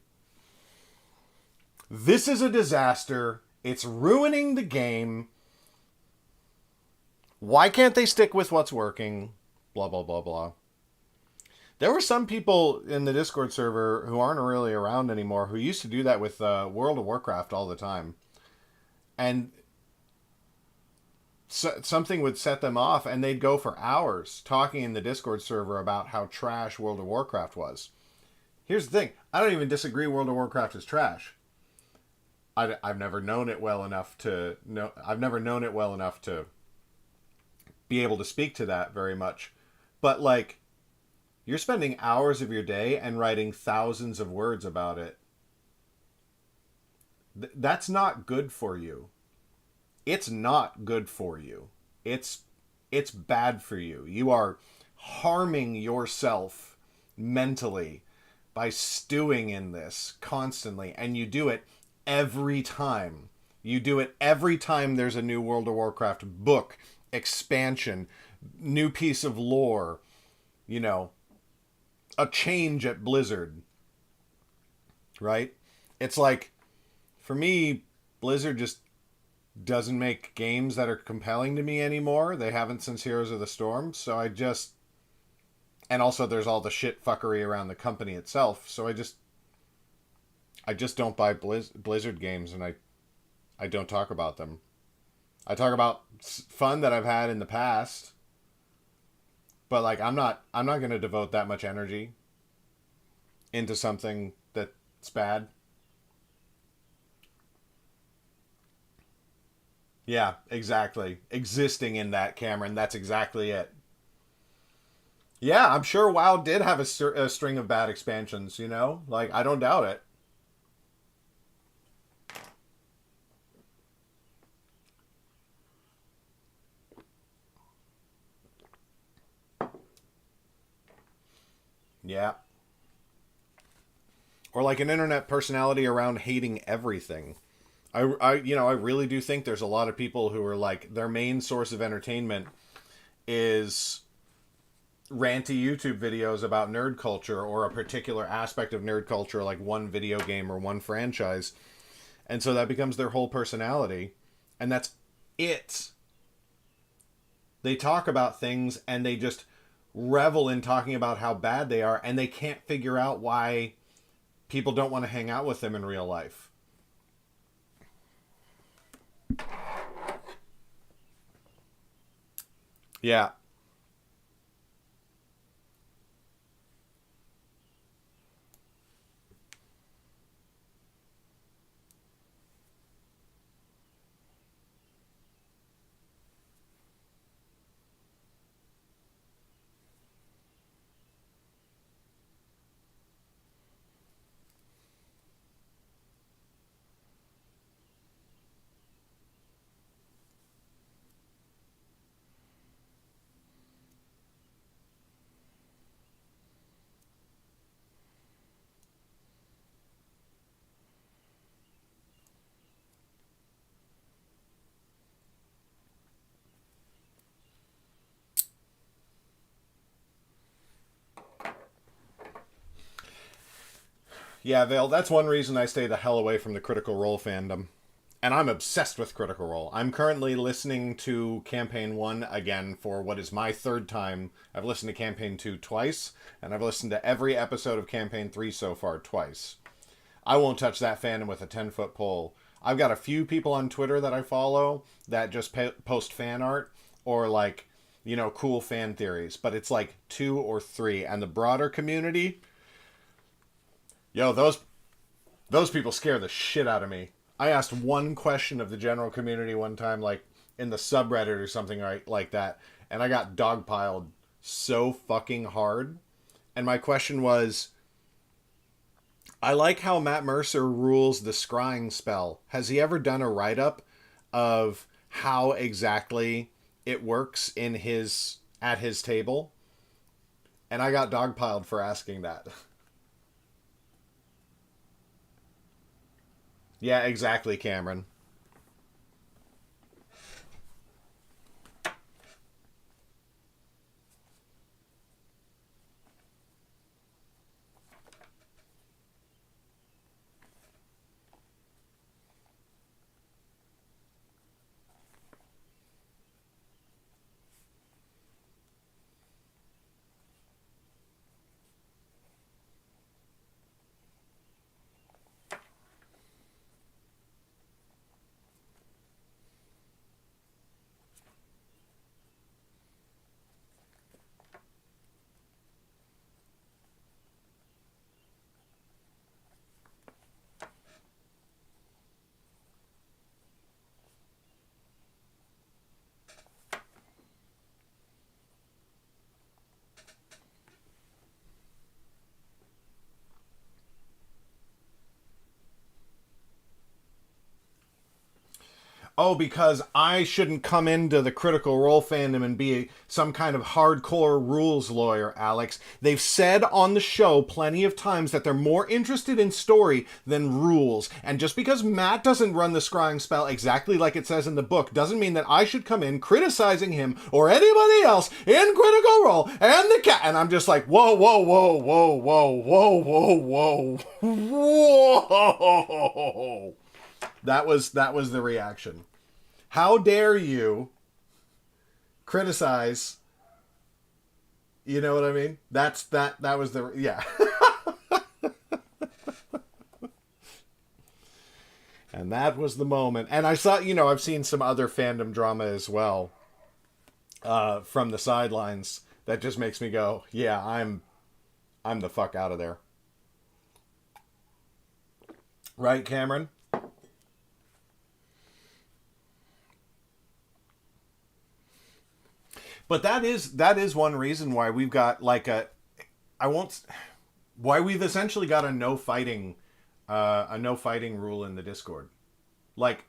This is a disaster. It's ruining the game. Why can't they stick with what's working? Blah, blah, blah, blah. There were some people in the Discord server who aren't really around anymore who used to do that with World of Warcraft all the time. And something would set them off, and they'd go for hours talking in the Discord server about how trash World of Warcraft was. Here's the thing. I don't even disagree World of Warcraft is trash. I've never known it well enough to know. I've never known it well enough to be able to speak to that very much. But, like, you're spending hours of your day and writing thousands of words about it. That's not good for you. It's not good for you. It's bad for you. You are harming yourself mentally by stewing in this constantly, and you do it every time. You do it every time there's a new World of Warcraft book, expansion, new piece of lore, you know, a change at Blizzard. Right? It's like, for me, Blizzard just doesn't make games that are compelling to me anymore. They haven't since Heroes of the Storm, so I just... And also there's all the shit fuckery around the company itself, so I just don't buy Blizzard games, and I don't talk about them. I talk about fun that I've had in the past, but like I'm not going to devote that much energy into something that's bad. Yeah, exactly. Existing in that, Cameron, that's exactly it. Yeah, I'm sure WoW did have a string of bad expansions, you know? Like, I don't doubt it. Yeah. Or like an internet personality around hating everything. I really do think there's a lot of people who are like, their main source of entertainment is ranty YouTube videos about nerd culture or a particular aspect of nerd culture, like one video game or one franchise. And so that becomes their whole personality. And that's it. They talk about things and they just revel in talking about how bad they are, and they can't figure out why people don't want to hang out with them in real life. Yeah. Yeah, Vale, that's one reason I stay the hell away from the Critical Role fandom. And I'm obsessed with Critical Role. I'm currently listening to Campaign 1 again for what is my third time. I've listened to Campaign 2 twice, and I've listened to every episode of Campaign 3 so far twice. I won't touch that fandom with a 10-foot pole. I've got a few people on Twitter that I follow that just post fan art or, like, you know, cool fan theories. But it's like 2 or 3. And the broader community... Yo, those people scare the shit out of me. I asked one question of the general community one time, like in the subreddit or something like that, and I got dogpiled so fucking hard. And my question was, I like how Matt Mercer rules the scrying spell. Has he ever done a write-up of how exactly it works at his table? And I got dogpiled for asking that. Yeah, exactly, Cameron. oh, because I shouldn't come into the Critical Role fandom and be some kind of hardcore rules lawyer, Alex. They've said on the show plenty of times that they're more interested in story than rules. And just because Matt doesn't run the scrying spell exactly like it says in the book doesn't mean that I should come in criticizing him or anybody else in Critical Role and the cat. And I'm just like, whoa, whoa, whoa, whoa, whoa, whoa, whoa, whoa, whoa. That was the reaction. How dare you criticize? You know what I mean? That was the, yeah. And that was the moment. And I saw, you know, I've seen some other fandom drama as well, from the sidelines that just makes me go, yeah, I'm the fuck out of there. Right, Cameron? But that is one reason why we've got like why we've essentially got a no fighting rule in the Discord. Like,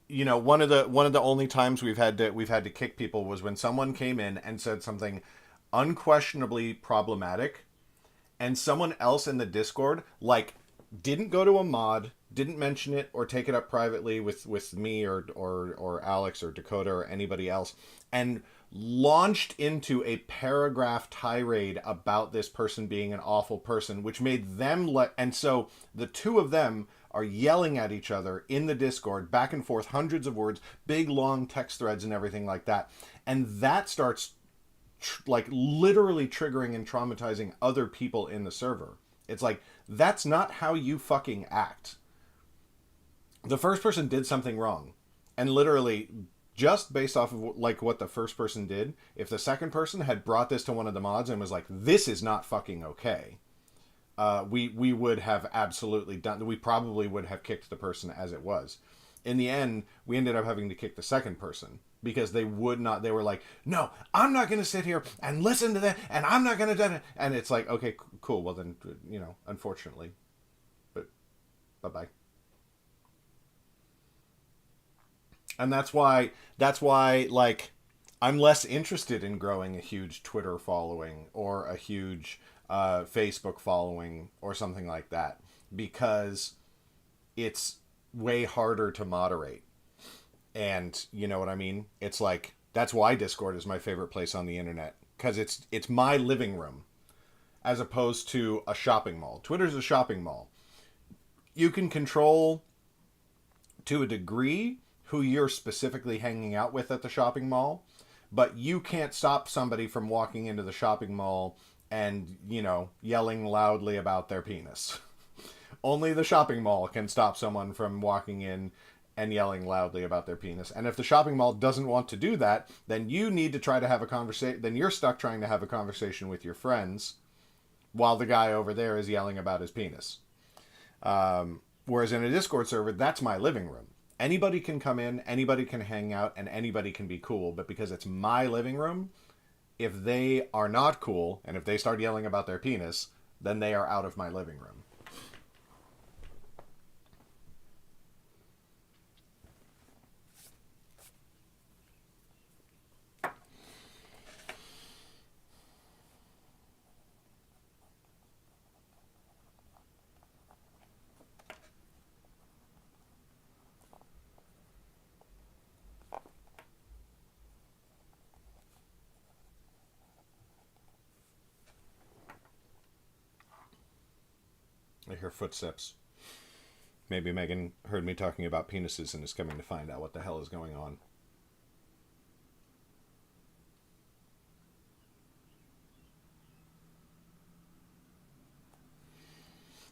you know, one of the only times we've had to kick people was when someone came in and said something unquestionably problematic, and someone else in the Discord like didn't go to a mod, didn't mention it or take it up privately with me or Alex or Dakota or anybody else, and launched into a paragraph tirade about this person being an awful person, which made them and so the two of them are yelling at each other in the Discord, back and forth, hundreds of words, big long text threads and everything like that. And that starts like literally triggering and traumatizing other people in the server. It's like, that's not how you fucking act. The first person did something wrong, and literally just based off of like what the first person did, if the second person had brought this to one of the mods and was like, this is not fucking okay, we would have absolutely done, we probably would have kicked the person as it was. In the end, we ended up having to kick the second person because they would not, they were like, no, I'm not going to sit here and listen to that, and I'm not going to do it. And it's like, okay, cool. Well then, you know, unfortunately, but bye-bye. And that's why, like, I'm less interested in growing a huge Twitter following or a huge Facebook following or something like that, because it's way harder to moderate. And you know what I mean? It's like, that's why Discord is my favorite place on the internet, because it's my living room as opposed to a shopping mall. Twitter's a shopping mall. You can control to a degree who you're specifically hanging out with at the shopping mall, but you can't stop somebody from walking into the shopping mall and, you know, yelling loudly about their penis. Only the shopping mall can stop someone from walking in and yelling loudly about their penis. And if the shopping mall doesn't want to do that, then you need to try to have a conversation. Then you're stuck trying to have a conversation with your friends while the guy over there is yelling about his penis. Whereas in a Discord server, that's my living room. Anybody can come in, anybody can hang out, and anybody can be cool. But because it's my living room, if they are not cool, and if they start yelling about their penis, then they are out of my living room. I hear footsteps. Maybe Megan heard me talking about penises and is coming to find out what the hell is going on.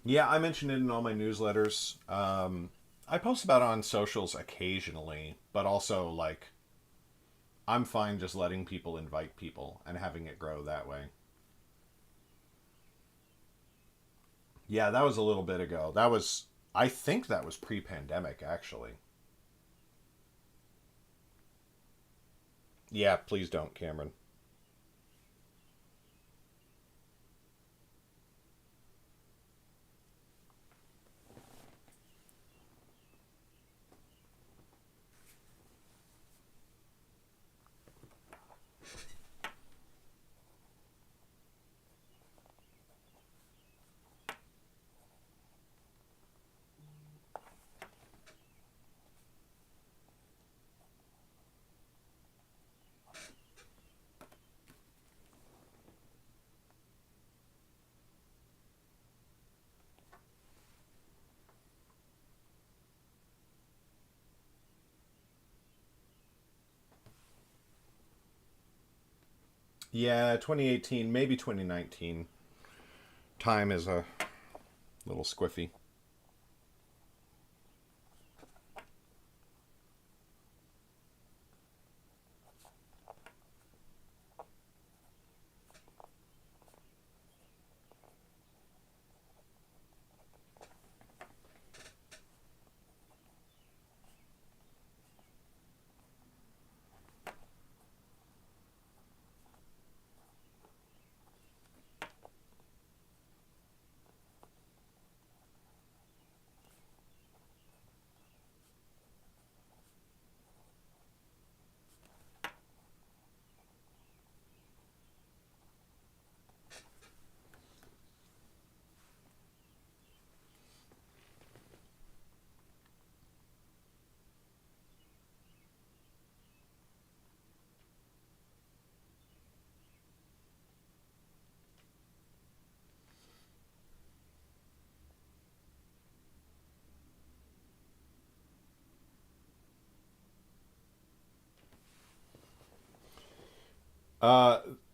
Yeah, I mention it in all my newsletters. I post about it on socials occasionally, but also, like, I'm fine just letting people invite people and having it grow that way. Yeah, that was a little bit ago. I think that was pre-pandemic, actually. Yeah, please don't, Cameron. Yeah, 2018, maybe 2019. Time is a little squiffy.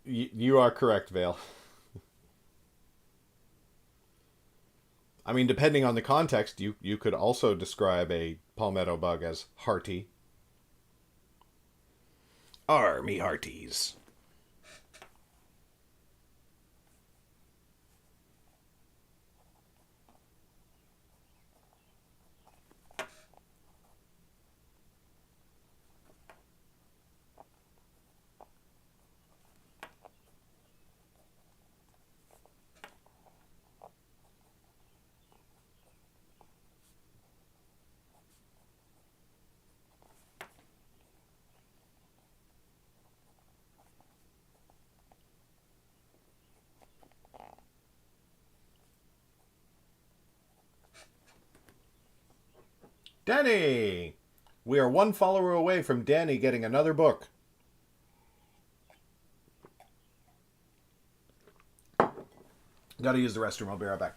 You are correct, Vale. I mean, depending on the context, you could also describe a palmetto bug as hearty. Army hearties. Danny! We are one follower away from Danny getting another book. Gotta use the restroom. I'll be right back.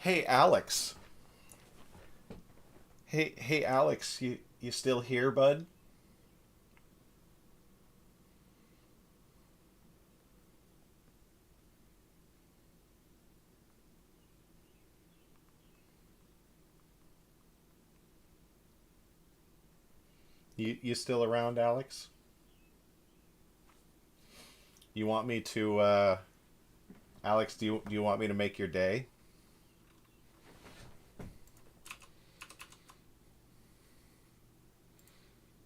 Hey, Alex. Hey, Alex. You still here, bud? You still around, Alex? You want me to, Alex? Do you want me to make your day?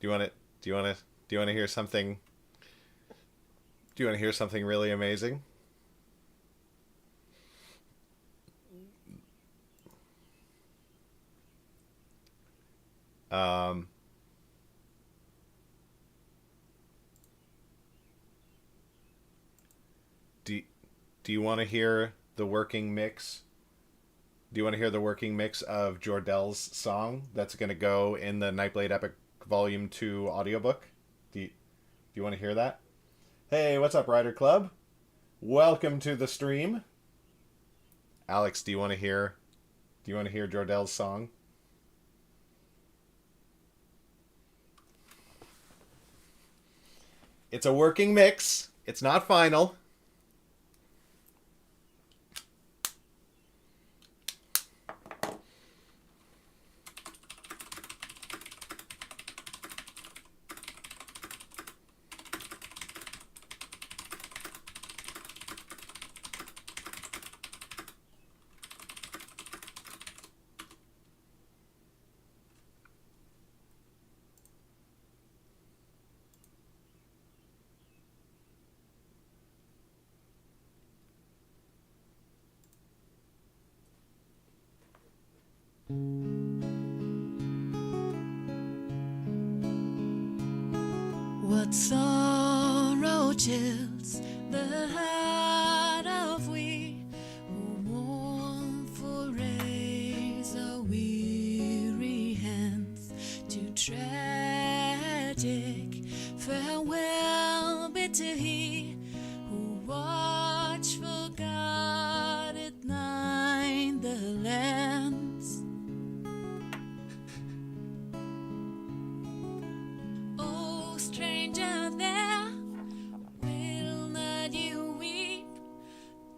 Do you want to hear something? Do you want to hear something really amazing? Um. Do you want to hear the working mix? Do you want to hear the working mix of Jor-El's song that's going to go in the Nightblade Epic Volume 2 audiobook? Do you want to hear that? Hey, what's up, Rider Club? Welcome to the stream. Alex, do you want to hear Jor-El's song? It's a working mix. It's not final. What sorrow chills the heart of we who mourn for raise our weary hands to tragic farewell bid to he who watch for God at night the lands. Oh, stranger there, will not you weep?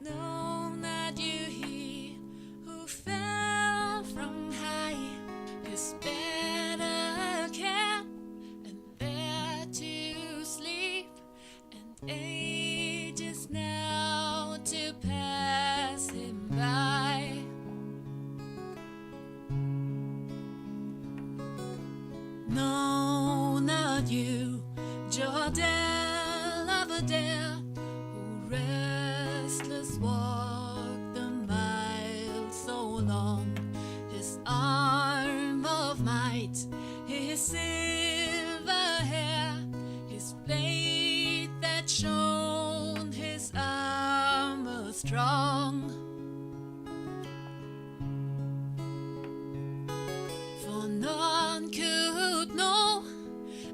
No, not you he who fell from high, his better camp, and there to sleep, and ages now to pass him by. No, not you, Jor-El of Adare, who restless walked the mile so long. His arm of might, his silver hair, his blade that shone, his armor strong. For none could know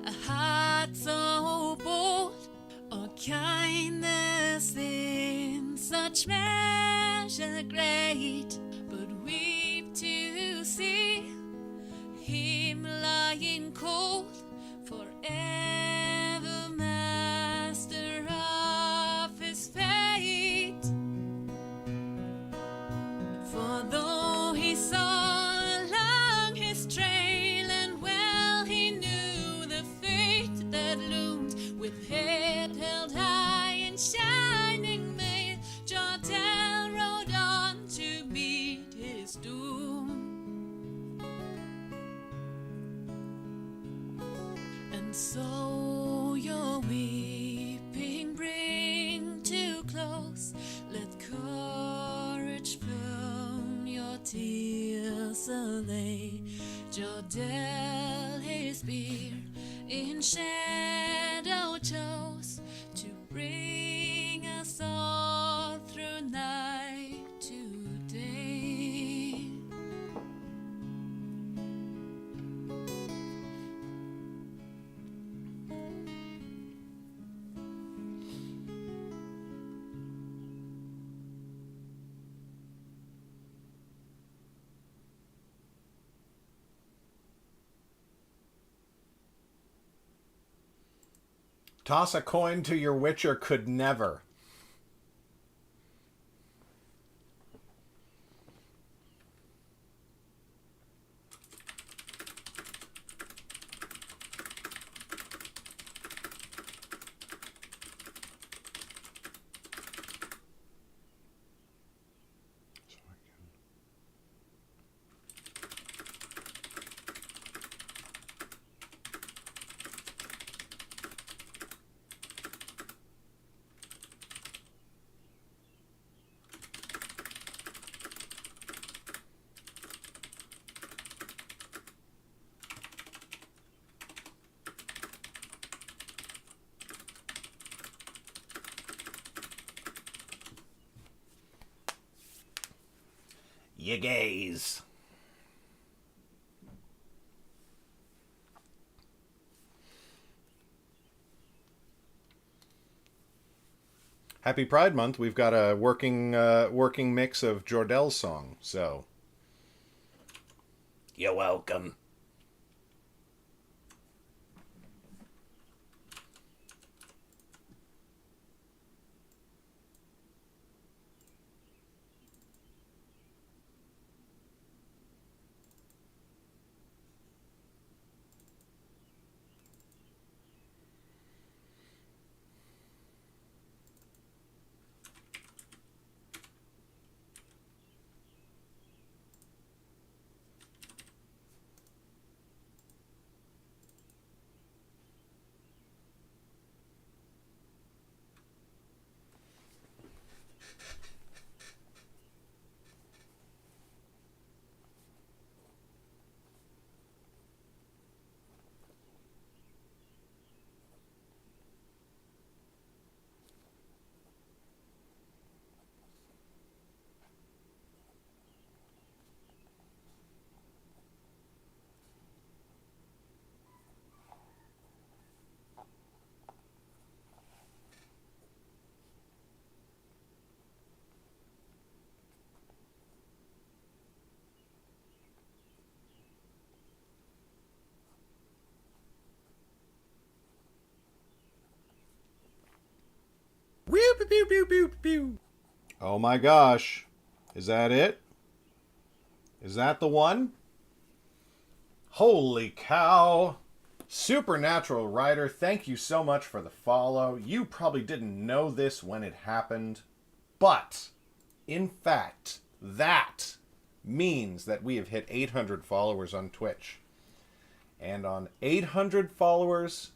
a heart so bold, or kindness in such measure great, but weep to see him lying cold, forever master of his fate. For though he saw along his trail, and well he knew the fate that loomed, with head held high and shining mail, Jor-El rode on to meet his doom. And so your weeping bring to close, let courage from your tears allay. Jor-El his spear in shadow chose, to bring us all through night to day. Toss a coin to your Witcher could never. You gays. Happy Pride Month. We've got a working mix of Jordel's song, so you're welcome. Oh my gosh. Is that it? Is that the one? Holy cow. Supernatural Rider, thank you so much for the follow. You probably didn't know this when it happened, but in fact, that means that we have hit 800 followers on Twitch. And on 800 followers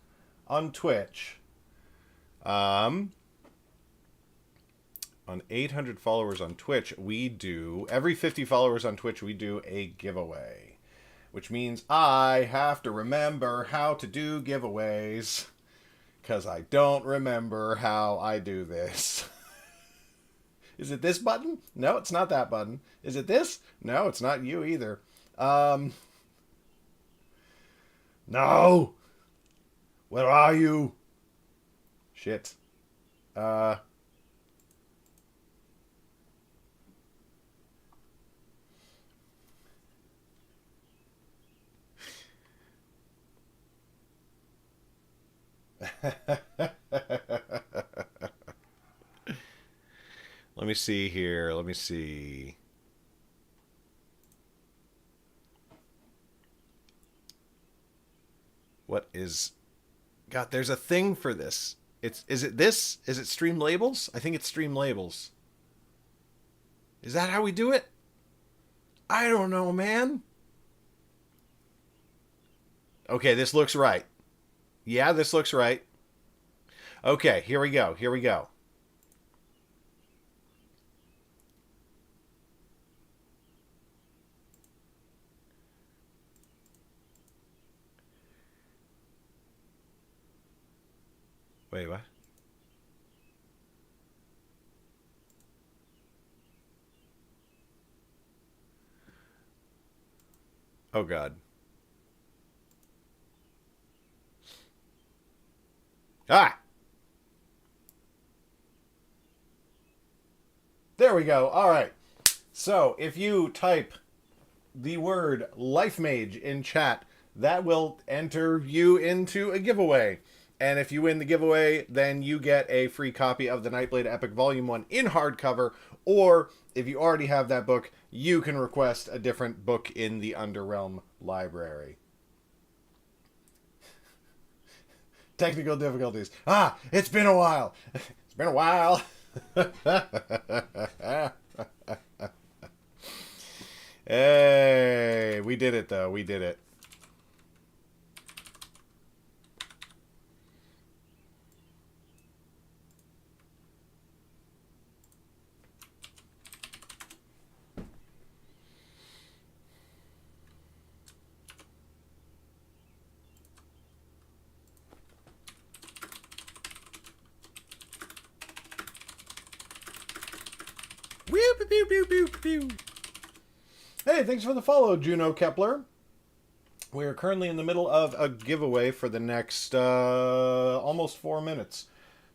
on Twitch, on 800 followers on Twitch, we do, every 50 followers on Twitch, we do a giveaway. Which means I have to remember how to do giveaways. Because I don't remember how I do this. Is it this button? No, it's not that button. Is it this? No, it's not you either. No! Where are you? Shit. Let me see here. Let me see. What is... God, there's a thing for this. Is it this? Is it Stream Labels? I think it's Stream Labels. Is that how we do it? I don't know, man. Okay, this looks right. Yeah, this looks right. Okay, here we go. Here we go. Wait, what? Oh, God. Ah! There we go. All right. So, if you type the word Life Mage in chat, that will enter you into a giveaway. And if you win the giveaway, then you get a free copy of the Nightblade Epic Volume 1 in hardcover. Or if you already have that book, you can request a different book in the Underrealm library. Technical difficulties. It's been a while. It's been a while. Hey, we did it though. We did it. Pew, pew, pew, pew. Hey, thanks for the follow, Juno Kepler. We are currently in the middle of a giveaway for the next almost 4 minutes.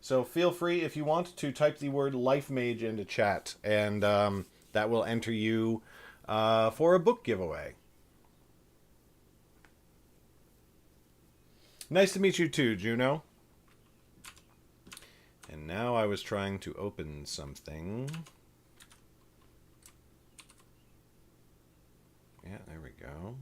So feel free, if you want, to type the word Life Mage into chat, and that will enter you for a book giveaway. Nice to meet you too, Juno. And now I was trying to open something. Yeah, there we go.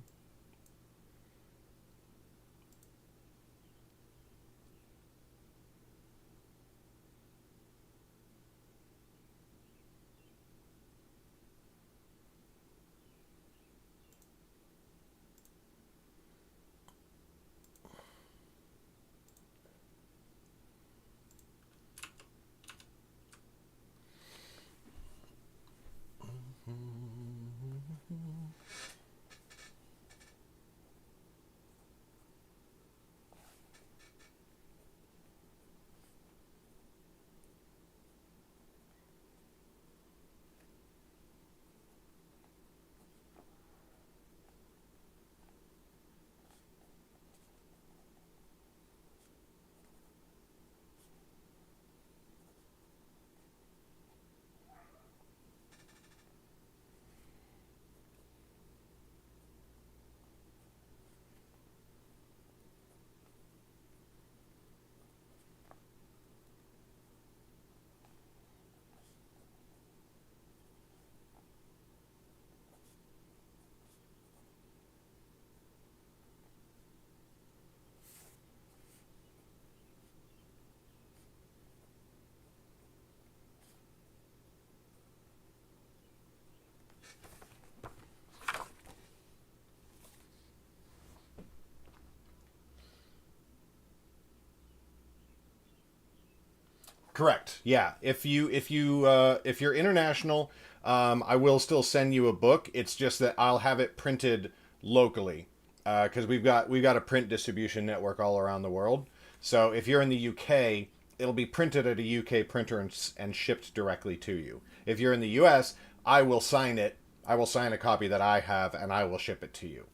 Correct. Yeah. If you're international, I will still send you a book. It's just that I'll have it printed locally, because we've got a print distribution network all around the world. So if you're in the UK, it'll be printed at a UK printer and shipped directly to you. If you're in the US, I will sign it. I will sign a copy that I have, and I will ship it to you.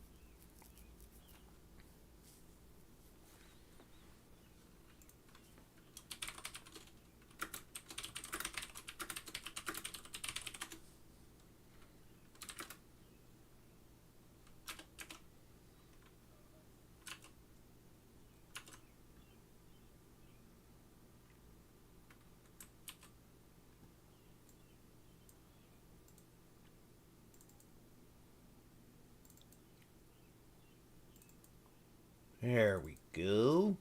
There we go.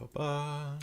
Ba-ba-ba.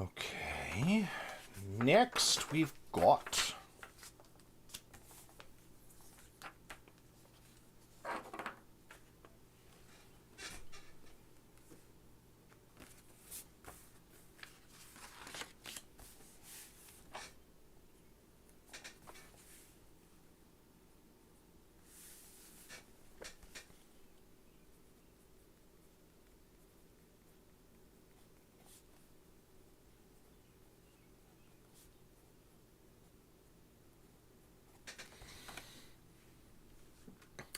Okay. Next, we've got...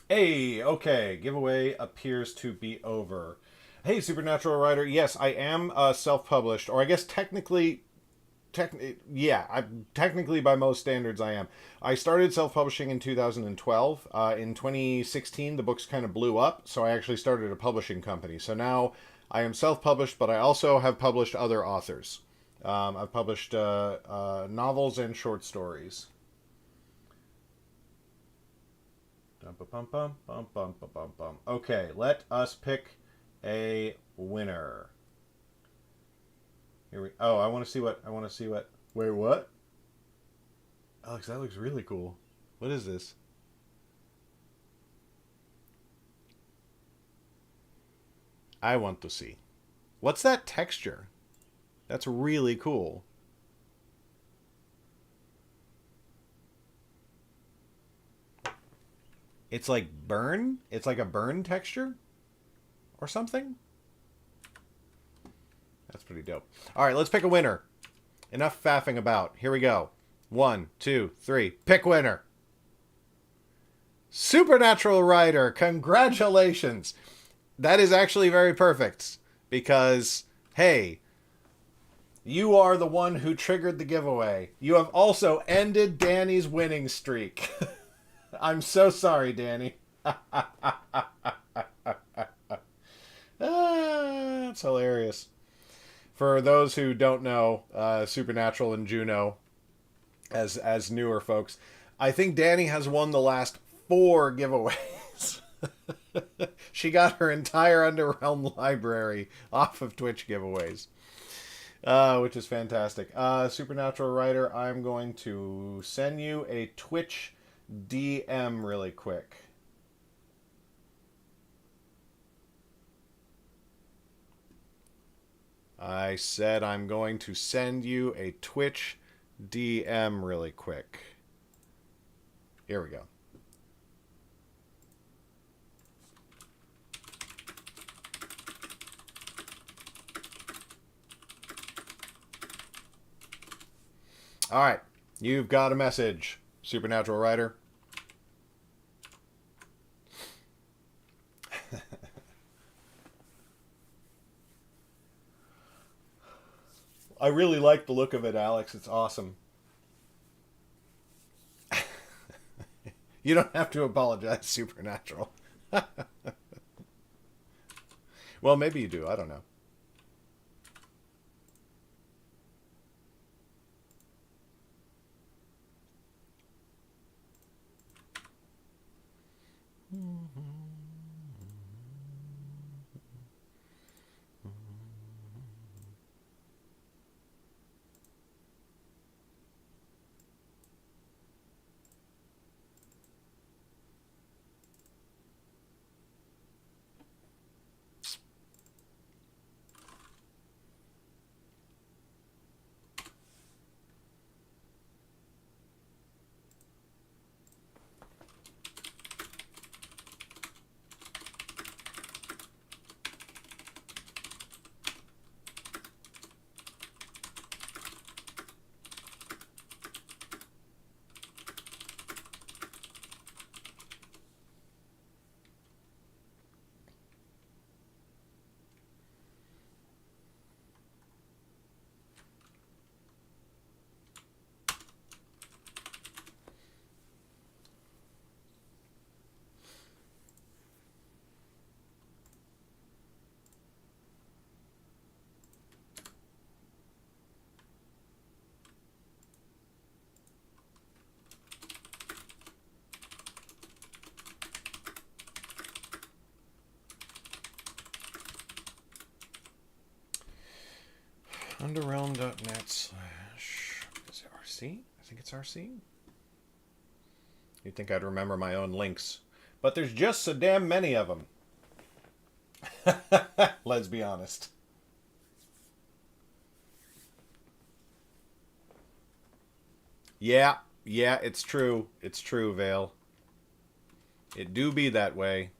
Hey, okay, giveaway appears to be over. Hey, Supernatural Writer, yes, I am self-published, or I guess technically by most standards I am. I started self-publishing in 2012. In 2016, the books kind of blew up, so I actually started a publishing company. So now I am self-published, but I also have published other authors. I've published novels and short stories. Okay, let us pick a winner. Here we. Oh, I want to see what. Wait, what? Alex, that looks really cool. What is this? I want to see. What's that texture? That's really cool. It's like burn? It's like a burn texture? Or something? That's pretty dope. Alright, let's pick a winner. Enough faffing about. Here we go. 1, 2, 3. Pick winner. Supernatural Writer. Congratulations. That is actually very perfect. Because, hey, you are the one who triggered the giveaway. You have also ended Danny's winning streak. I'm so sorry, Danny. That's hilarious. For those who don't know, Supernatural and Juno, as newer folks, I think Danny has won the last 4 giveaways. She got her entire Underrealm library off of Twitch giveaways, which is fantastic. Supernatural Writer, I'm going to send you a Twitch DM really quick. I said I'm going to send you a Twitch DM really quick. Here we go. All right, you've got a message, Supernatural Writer. I really like the look of it, Alex. It's awesome. You don't have to apologize, Supernatural. Well, maybe you do. I don't know. Underrealm.net / is it RC? I think it's RC. You'd think I'd remember my own links. But there's just so damn many of them. Let's be honest. Yeah, it's true. It's true, Vale. It do be that way.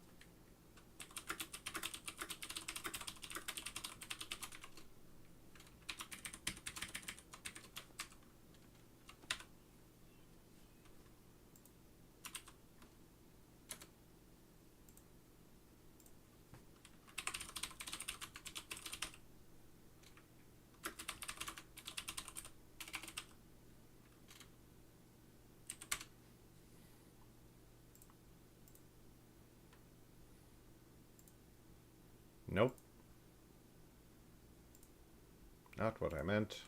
Nope. Not what I meant.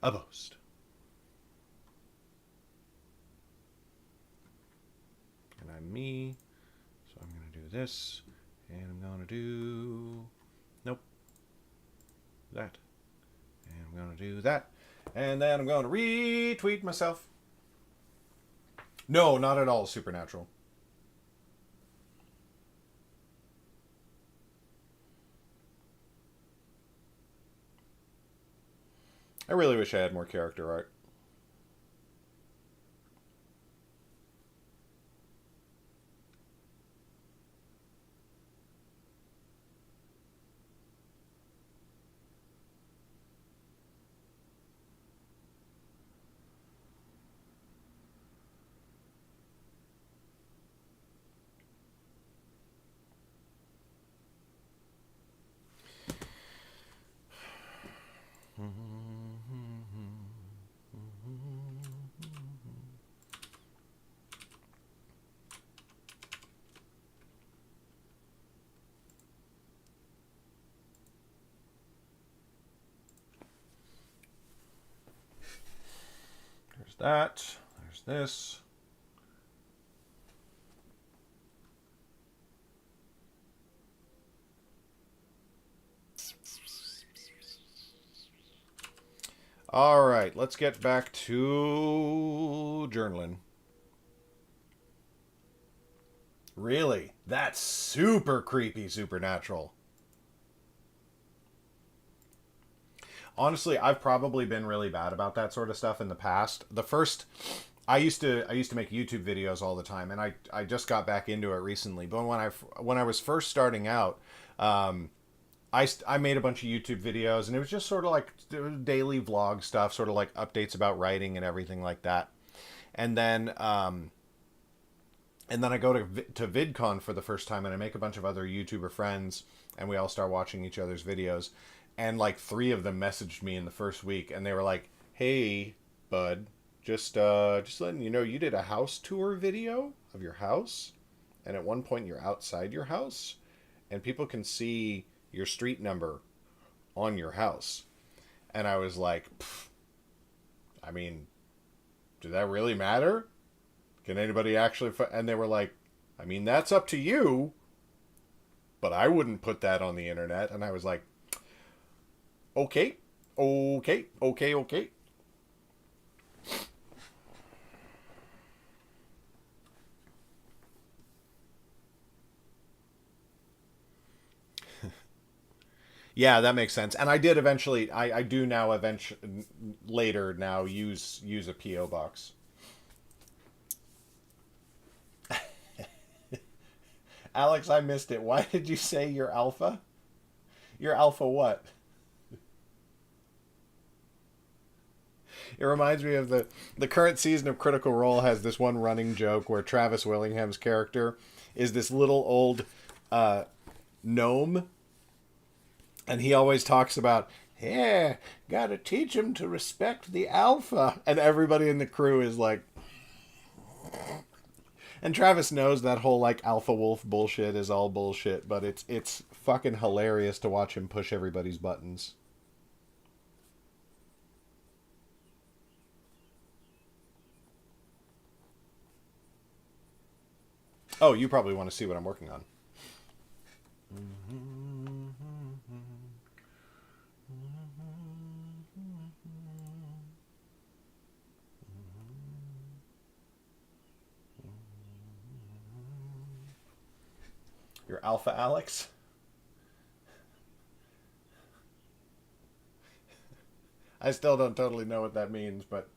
A boast. And I'm me. So I'm going to do this. And I'm going to do... Nope. That. And I'm going to do that. And then I'm going to retweet myself. No, not at all supernatural. I really wish I had more character art. There's that. There's this. All right, let's get back to journaling. Really? That's super creepy, supernatural. Honestly, I've probably been really bad about that sort of stuff in the past. I used to make YouTube videos all the time, and I just got back into it recently. But when I was first starting out, I made a bunch of YouTube videos, and it was just sort of like daily vlog stuff, sort of like updates about writing and everything like that. And then I go to VidCon for the first time, and I make a bunch of other YouTuber friends, and we all start watching each other's videos. And like 3 of them messaged me in the first week, and they were like, "Hey, bud, just letting you know, you did a house tour video of your house, and at one point you're outside your house, and people can see your street number on your house." And I was like, I mean, does that really matter? Can anybody actually... And they were like, I mean, that's up to you, but I wouldn't put that on the internet. And I was like, okay. Yeah, that makes sense. And I did eventually, I do now later now use a P.O. box. Alex, I missed it. Why did you say you're alpha? You're alpha what? It reminds me of the current season of Critical Role has this one running joke where Travis Willingham's character is this little old gnome. And he always talks about, yeah, gotta teach him to respect the alpha. And everybody in the crew is like... And Travis knows that whole, like, alpha wolf bullshit is all bullshit, but it's fucking hilarious to watch him push everybody's buttons. Oh, you probably want to see what I'm working on. Your Alpha Alex? I still don't totally know what that means, but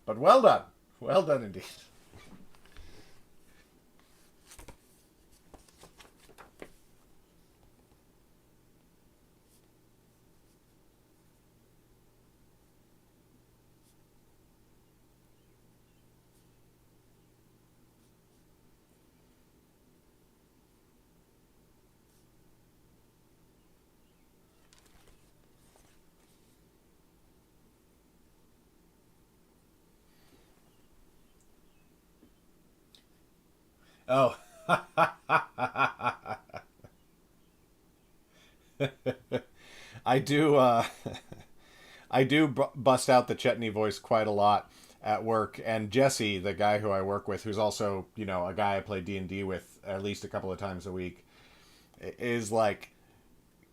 well done. Well done indeed. Oh. I do I do bust out the Chetney voice quite a lot at work, and Jesse, the guy who I work with, who's also, you know, a guy I play D&D with at least a couple of times a week, is like,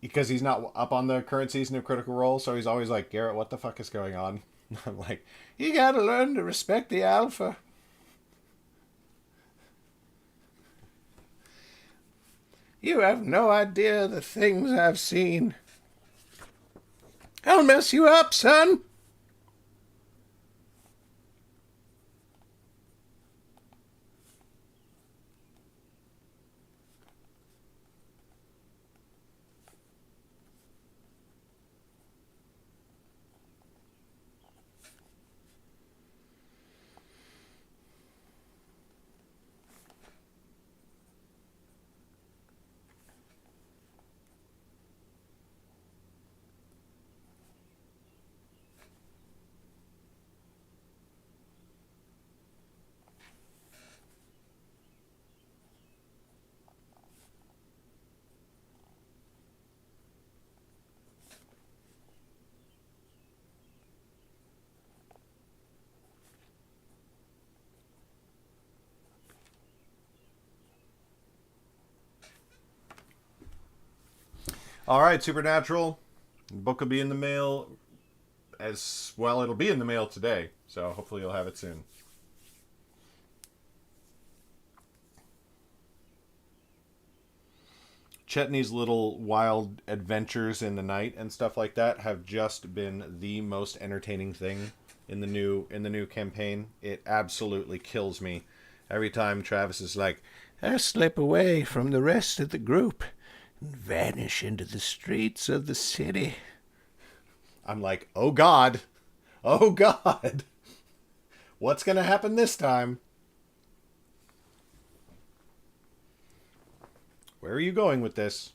because he's not up on the current season of Critical Role, so he's always like, Garrett, what the fuck is going on? I'm like, you gotta learn to respect the alpha. You have no idea the things I've seen. I'll mess you up, son. All right, Supernatural. The book will be in the mail as well. It'll be in the mail today, so hopefully you'll have it soon. Chetney's little wild adventures in the night and stuff like that have just been the most entertaining thing in the new campaign. It absolutely kills me every time Travis is like, I slip away from the rest of the group and vanish into the streets of the city. I'm like, oh God. Oh God. What's going to happen this time? Where are you going with this?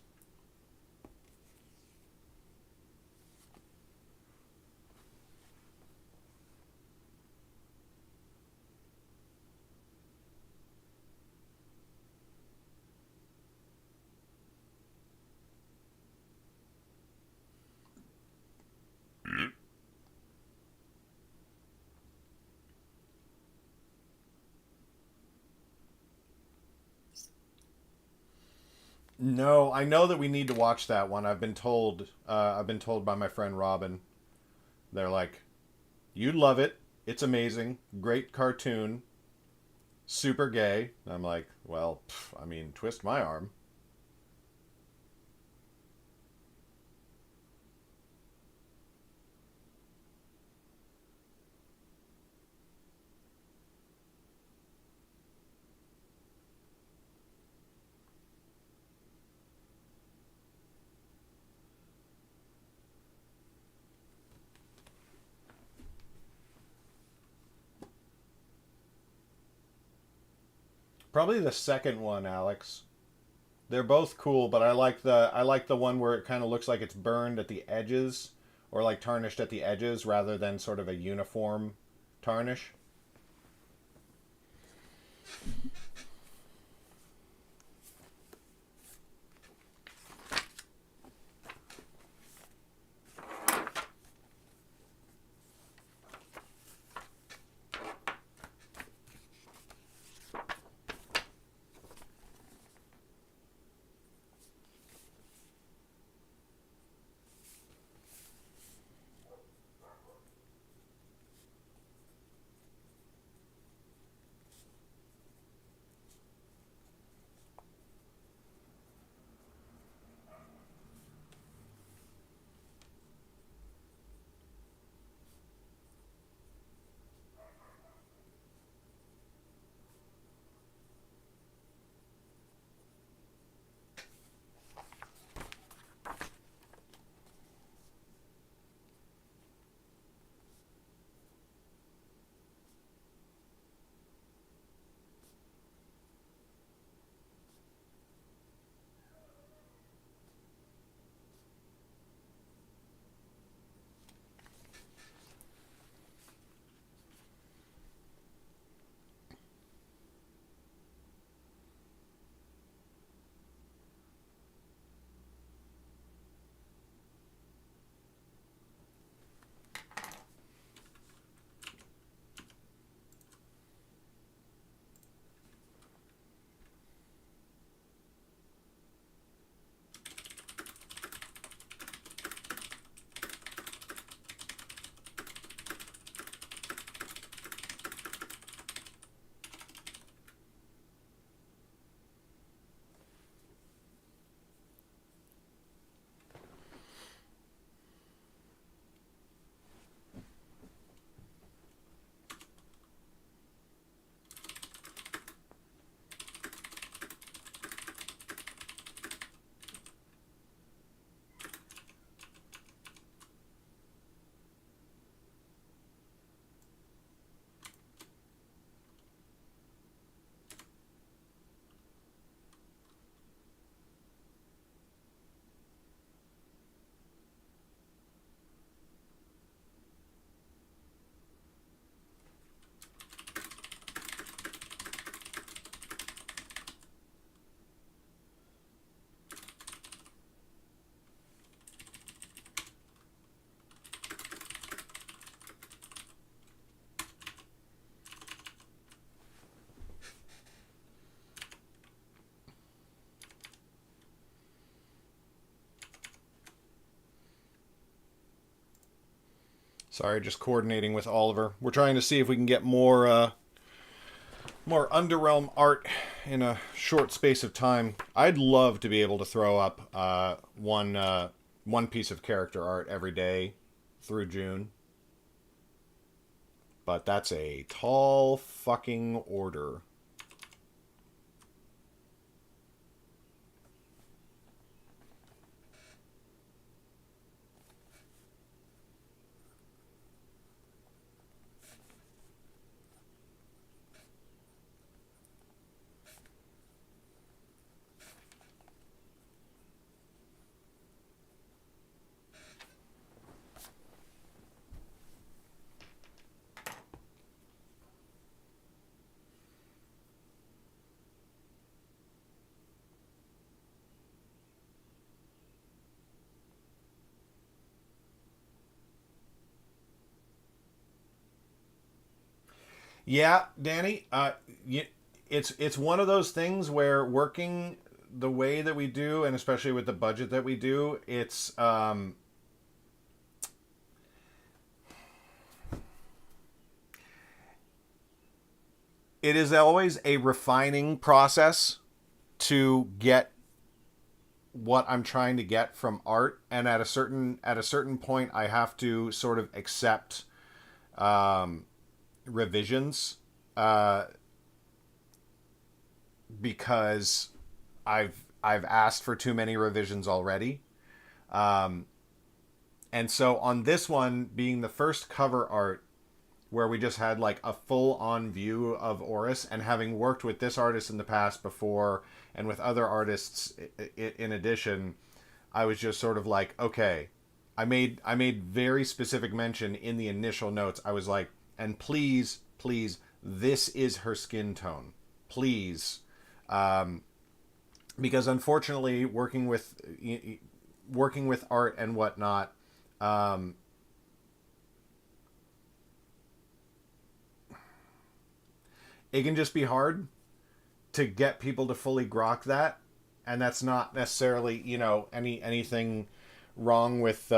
No, I know that we need to watch that one. I've been told by my friend Robin. They're like, you'd love it. It's amazing. Great cartoon. Super gay. I'm like, well, I mean, twist my arm. Probably the second one, Alex. They're both cool, but I like the one where it kind of looks like it's burned at the edges or like tarnished at the edges rather than sort of a uniform tarnish. Sorry, just coordinating with Oliver. We're trying to see if we can get more Underrealm art in a short space of time. I'd love to be able to throw up one piece of character art every day through June. But that's a tall fucking order. Yeah, Danny, it's one of those things where working the way that we do, and especially with the budget that we do, it's it is always a refining process to get what I'm trying to get from art, and at a certain point, I have to sort of accept revisions because I've asked for too many revisions already, and so on this one being the first cover art where we just had like a full-on view of Oris, and having worked with this artist in the past before and with other artists in addition, I was just sort of like, okay, I made very specific mention in the initial notes. I was like, and please, this is her skin tone, please, because unfortunately, working with art and whatnot, it can just be hard to get people to fully grok that, and that's not necessarily, anything wrong with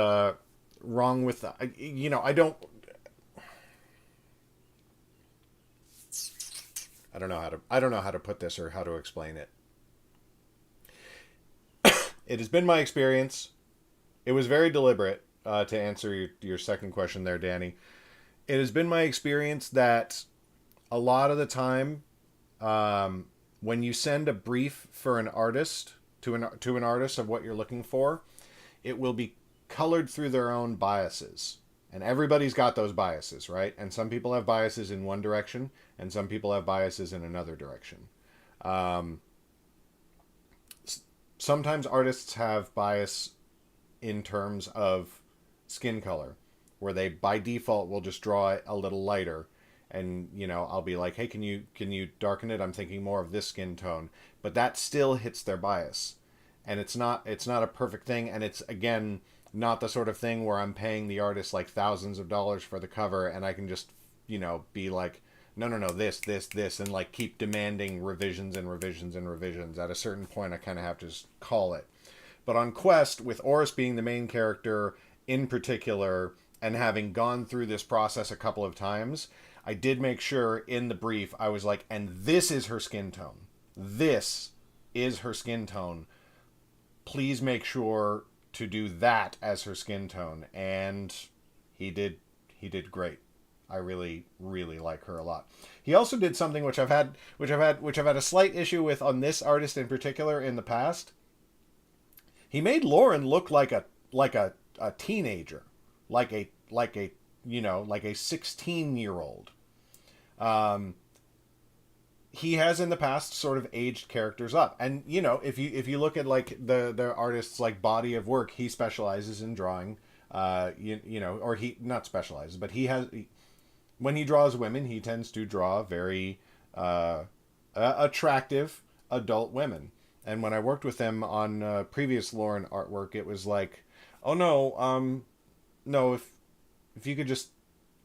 I don't know how to put this or how to explain it. It has been my experience. It was very deliberate, to answer your second question there, Danny. It has been my experience that a lot of the time, when you send a brief for an artist to an artist of what you're looking for, it will be colored through their own biases. And everybody's got those biases, right? And some people have biases in one direction, and some people have biases in another direction. Sometimes artists have bias in terms of skin color, where they by default will just draw it a little lighter, and I'll be like, hey, can you darken it? I'm thinking more of this skin tone, but that still hits their bias, and it's not a perfect thing, and it's again not the sort of thing where I'm paying the artist like thousands of dollars for the cover, and I can just be like, no, this, and like keep demanding revisions and revisions and revisions. At a certain point, I kind of have to just call it. But on Quest, with Oris being the main character in particular, and having gone through this process a couple of times, I did make sure in the brief, I was like, and this is her skin tone. This is her skin tone. Please make sure to do that as her skin tone. And he did great. I really, really like her a lot. He also did something which I've had a slight issue with on this artist in particular in the past. He made Lauren look like a teenager, like a 16-year-old. He has in the past sort of aged characters up, and if you look at like the artist's like body of work, he specializes in drawing. Or he not specializes, but when he draws women, he tends to draw very attractive adult women. And when I worked with him on previous Lauren artwork, it was like, oh no, if you could just,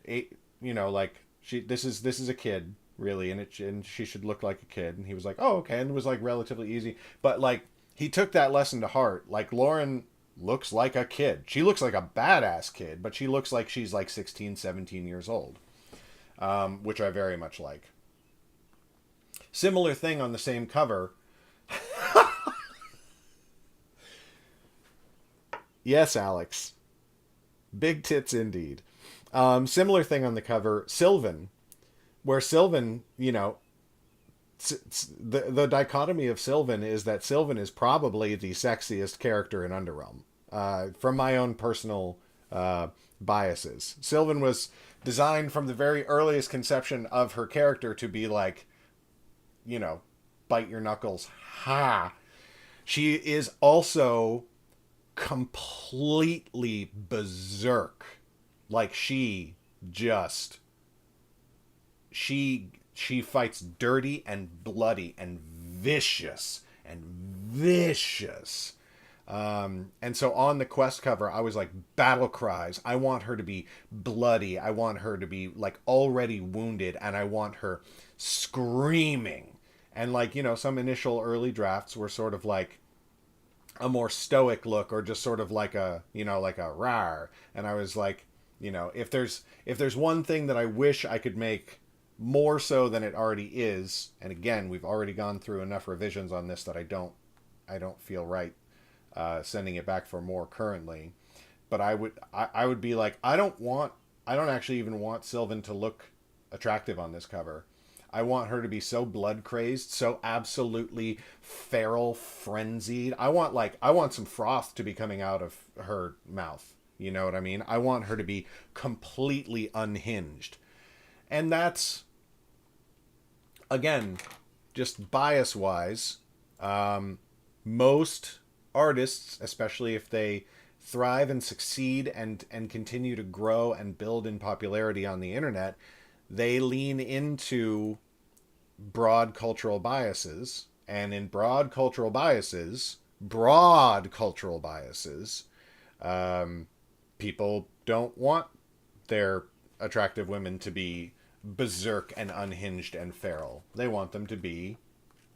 this is a kid really, and she should look like a kid. And he was like, oh okay, and it was like relatively easy. But like he took that lesson to heart. Like Lauren looks like a kid. She looks like a badass kid, but she looks like she's like 16, 17 years old, which I very much like. Similar thing on the same cover. Yes, Alex. Big tits indeed. Similar thing on the cover, Sylvan, where Sylvan, you know, the dichotomy of Sylvan is that Sylvan is probably the sexiest character in Underrealm. From my own personal biases. Sylvan was designed from the very earliest conception of her character to be like, you know, bite your knuckles. Ha! She is also completely berserk. Like she fights dirty and bloody and vicious. And so on the quest cover, I was like, battle cries. I want her to be bloody. I want her to be like already wounded, and I want her screaming. And like, you know, some initial early drafts were sort of like a more stoic look, or just sort of like a, you know, like a rar. And I was like, you know, if there's one thing that I wish I could make more so than it already is, and again, we've already gone through enough revisions on this that I don't feel right sending it back for more currently. But I would be like, I don't actually even want Sylvan to look attractive on this cover. I want her to be so blood crazed, so absolutely feral, frenzied. I want some froth to be coming out of her mouth. You know what I mean? I want her to be completely unhinged. And that's, again, just bias-wise, most artists, especially if they thrive and succeed and continue to grow and build in popularity on the internet, they lean into broad cultural biases. And in broad cultural biases, people don't want their attractive women to be berserk and unhinged and feral. They want them to be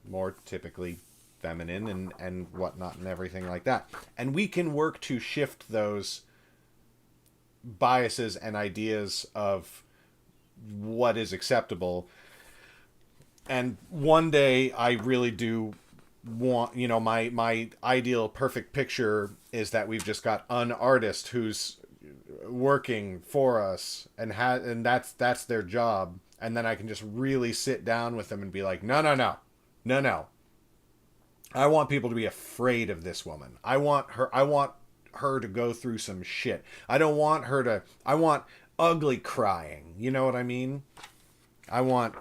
more typically feminine and whatnot and everything like that. And we can work to shift those biases and ideas of what is acceptable. And one day I really do want, you know, my ideal perfect picture is that we've just got an artist who's working for us and that's their job, and then I can just really sit down with them and be like, no. I want people to be afraid of this woman. I want her to go through some shit. I want ugly crying. You know what I mean? I want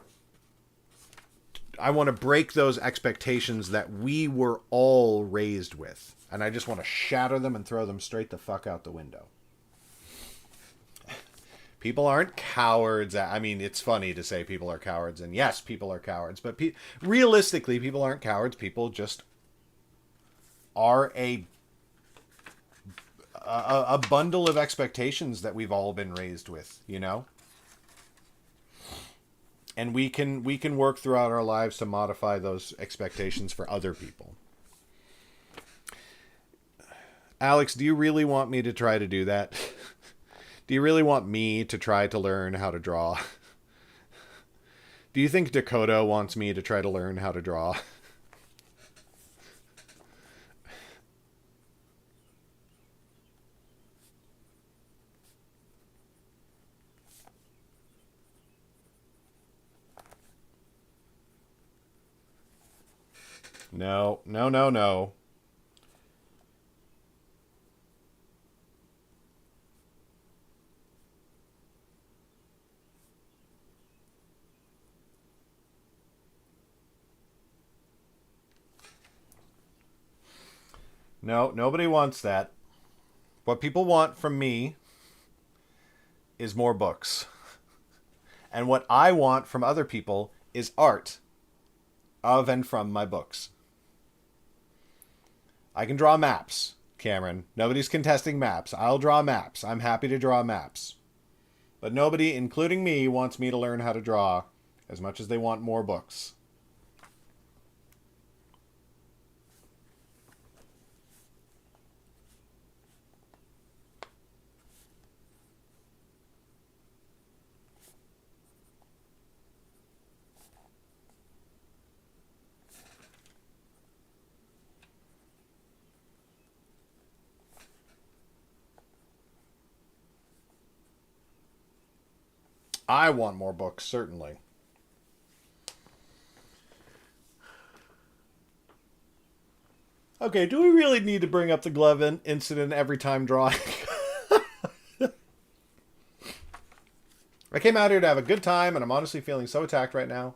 to break those expectations that we were all raised with. And I just want to shatter them and throw them straight the fuck out the window. People aren't cowards. I mean, it's funny to say people are cowards, and yes, people are cowards, but realistically, people aren't cowards. People just are a bundle of expectations that we've all been raised with, you know? And we can work throughout our lives to modify those expectations for other people. Alex, do you really want me to try to do that? Do you really want me to try to learn how to draw? Do you think Dakota wants me to try to learn how to draw? No. No, nobody wants that. What people want from me is more books. And what I want from other people is art of and from my books. I can draw maps, Cameron. Nobody's contesting maps. I'll draw maps. I'm happy to draw maps. But nobody, including me, wants me to learn how to draw as much as they want more books. I want more books, certainly. Okay, do we really need to bring up the glove incident every time drawing? I came out here to have a good time, and I'm honestly feeling so attacked right now.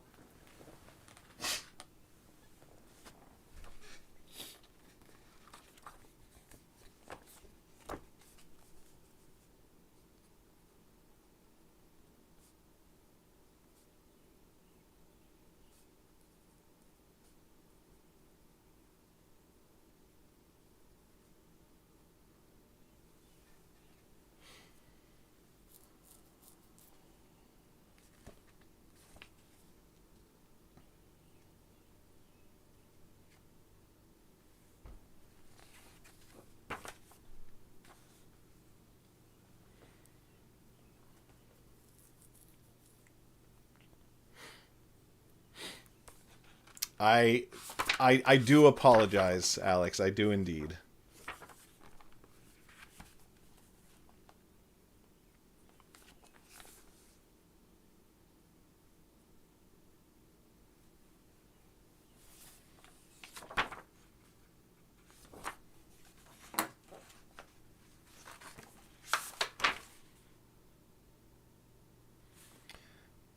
I do apologize, Alex. I do indeed.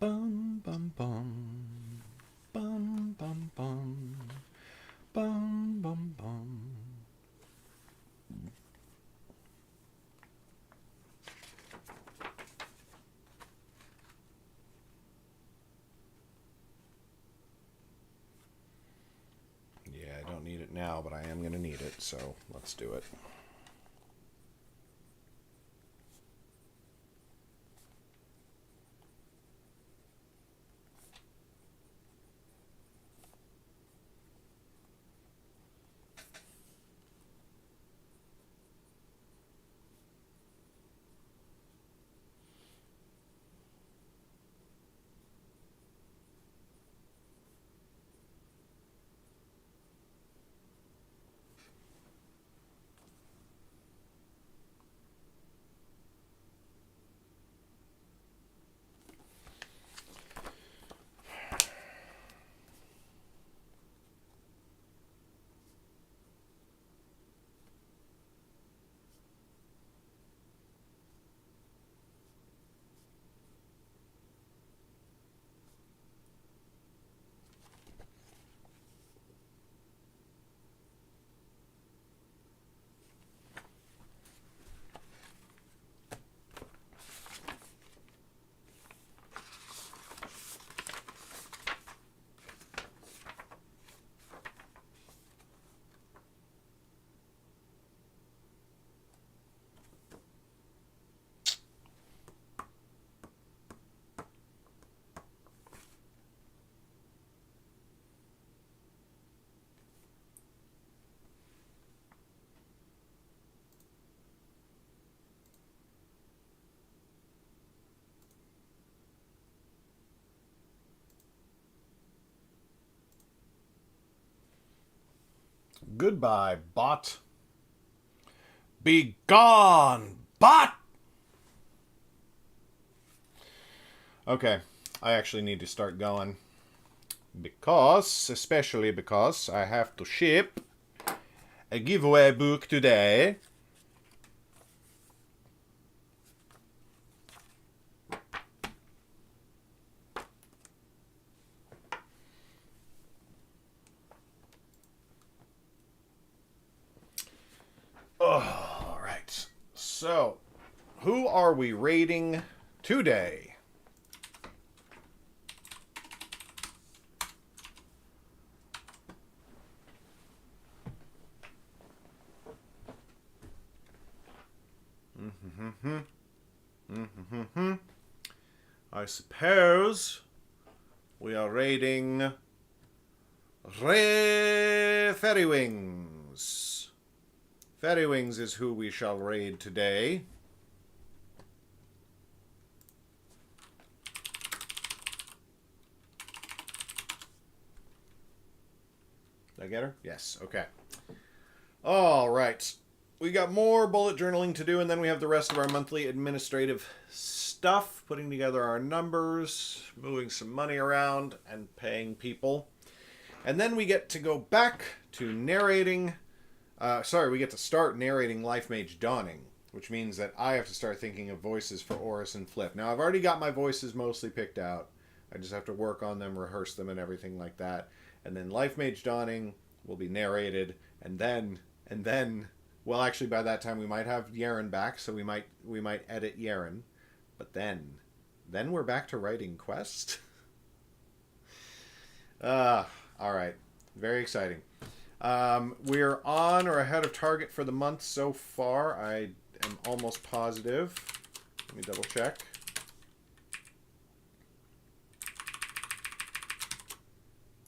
Bum bum bum. Bum bum bum. Bum bum bum. Yeah, I don't need it now, but I am going to need it, so let's do it. Goodbye, bot. Be gone, bot! Okay, I actually need to start going. Especially because I have to ship a giveaway book today. All right. So, who are we rating today? I suppose we are raiding Fairy Wings. Fairy Wings is who we shall raid today. Did I get her? Yes, okay. All right. we got more bullet journaling to do, and then we have the rest of our monthly administrative stuff, putting together our numbers, moving some money around, and paying people. And then we get to go back to narrating. We get to start narrating Life Mage Dawning, which means that I have to start thinking of voices for Oris and Flip. Now, I've already got my voices mostly picked out. I just have to work on them, rehearse them, and everything like that. And then Life Mage Dawning will be narrated, and then, well, actually, by that time we might have Yaren back, so we might edit Yaren. But then we're back to writing Quest. All right, very exciting. We're on or ahead of target for the month so far. I am almost positive. Let me double check.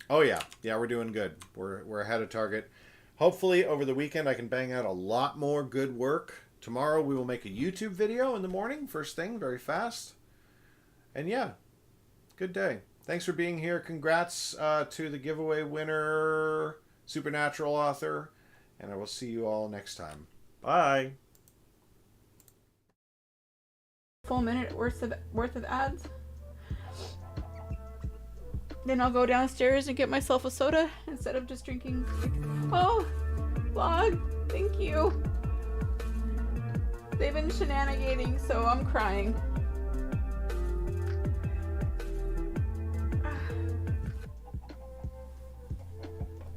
Oh yeah, we're doing good. We're ahead of target. Hopefully over the weekend I can bang out a lot more good work. Tomorrow we will make a YouTube video in the morning, first thing, very fast. And yeah, good day. Thanks for being here. Congrats to the giveaway winner, Supernatural author, and I will see you all next time. Bye. Full minute worth of ads. Then I'll go downstairs and get myself a soda instead of just drinking. Oh, vlog, thank you. They've been shenanigating, so I'm crying.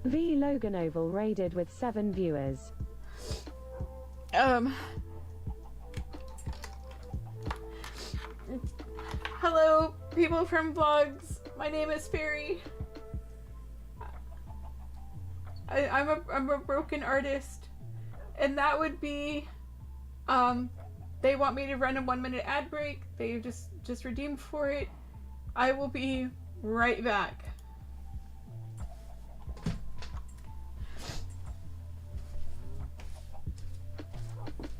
V Logan Oval raided with 7 viewers. Hello, people from vlogs. My name is Fairy. I'm a broken artist, and that would be, they want me to run a 1-minute ad break. They just redeemed for it. I will be right back.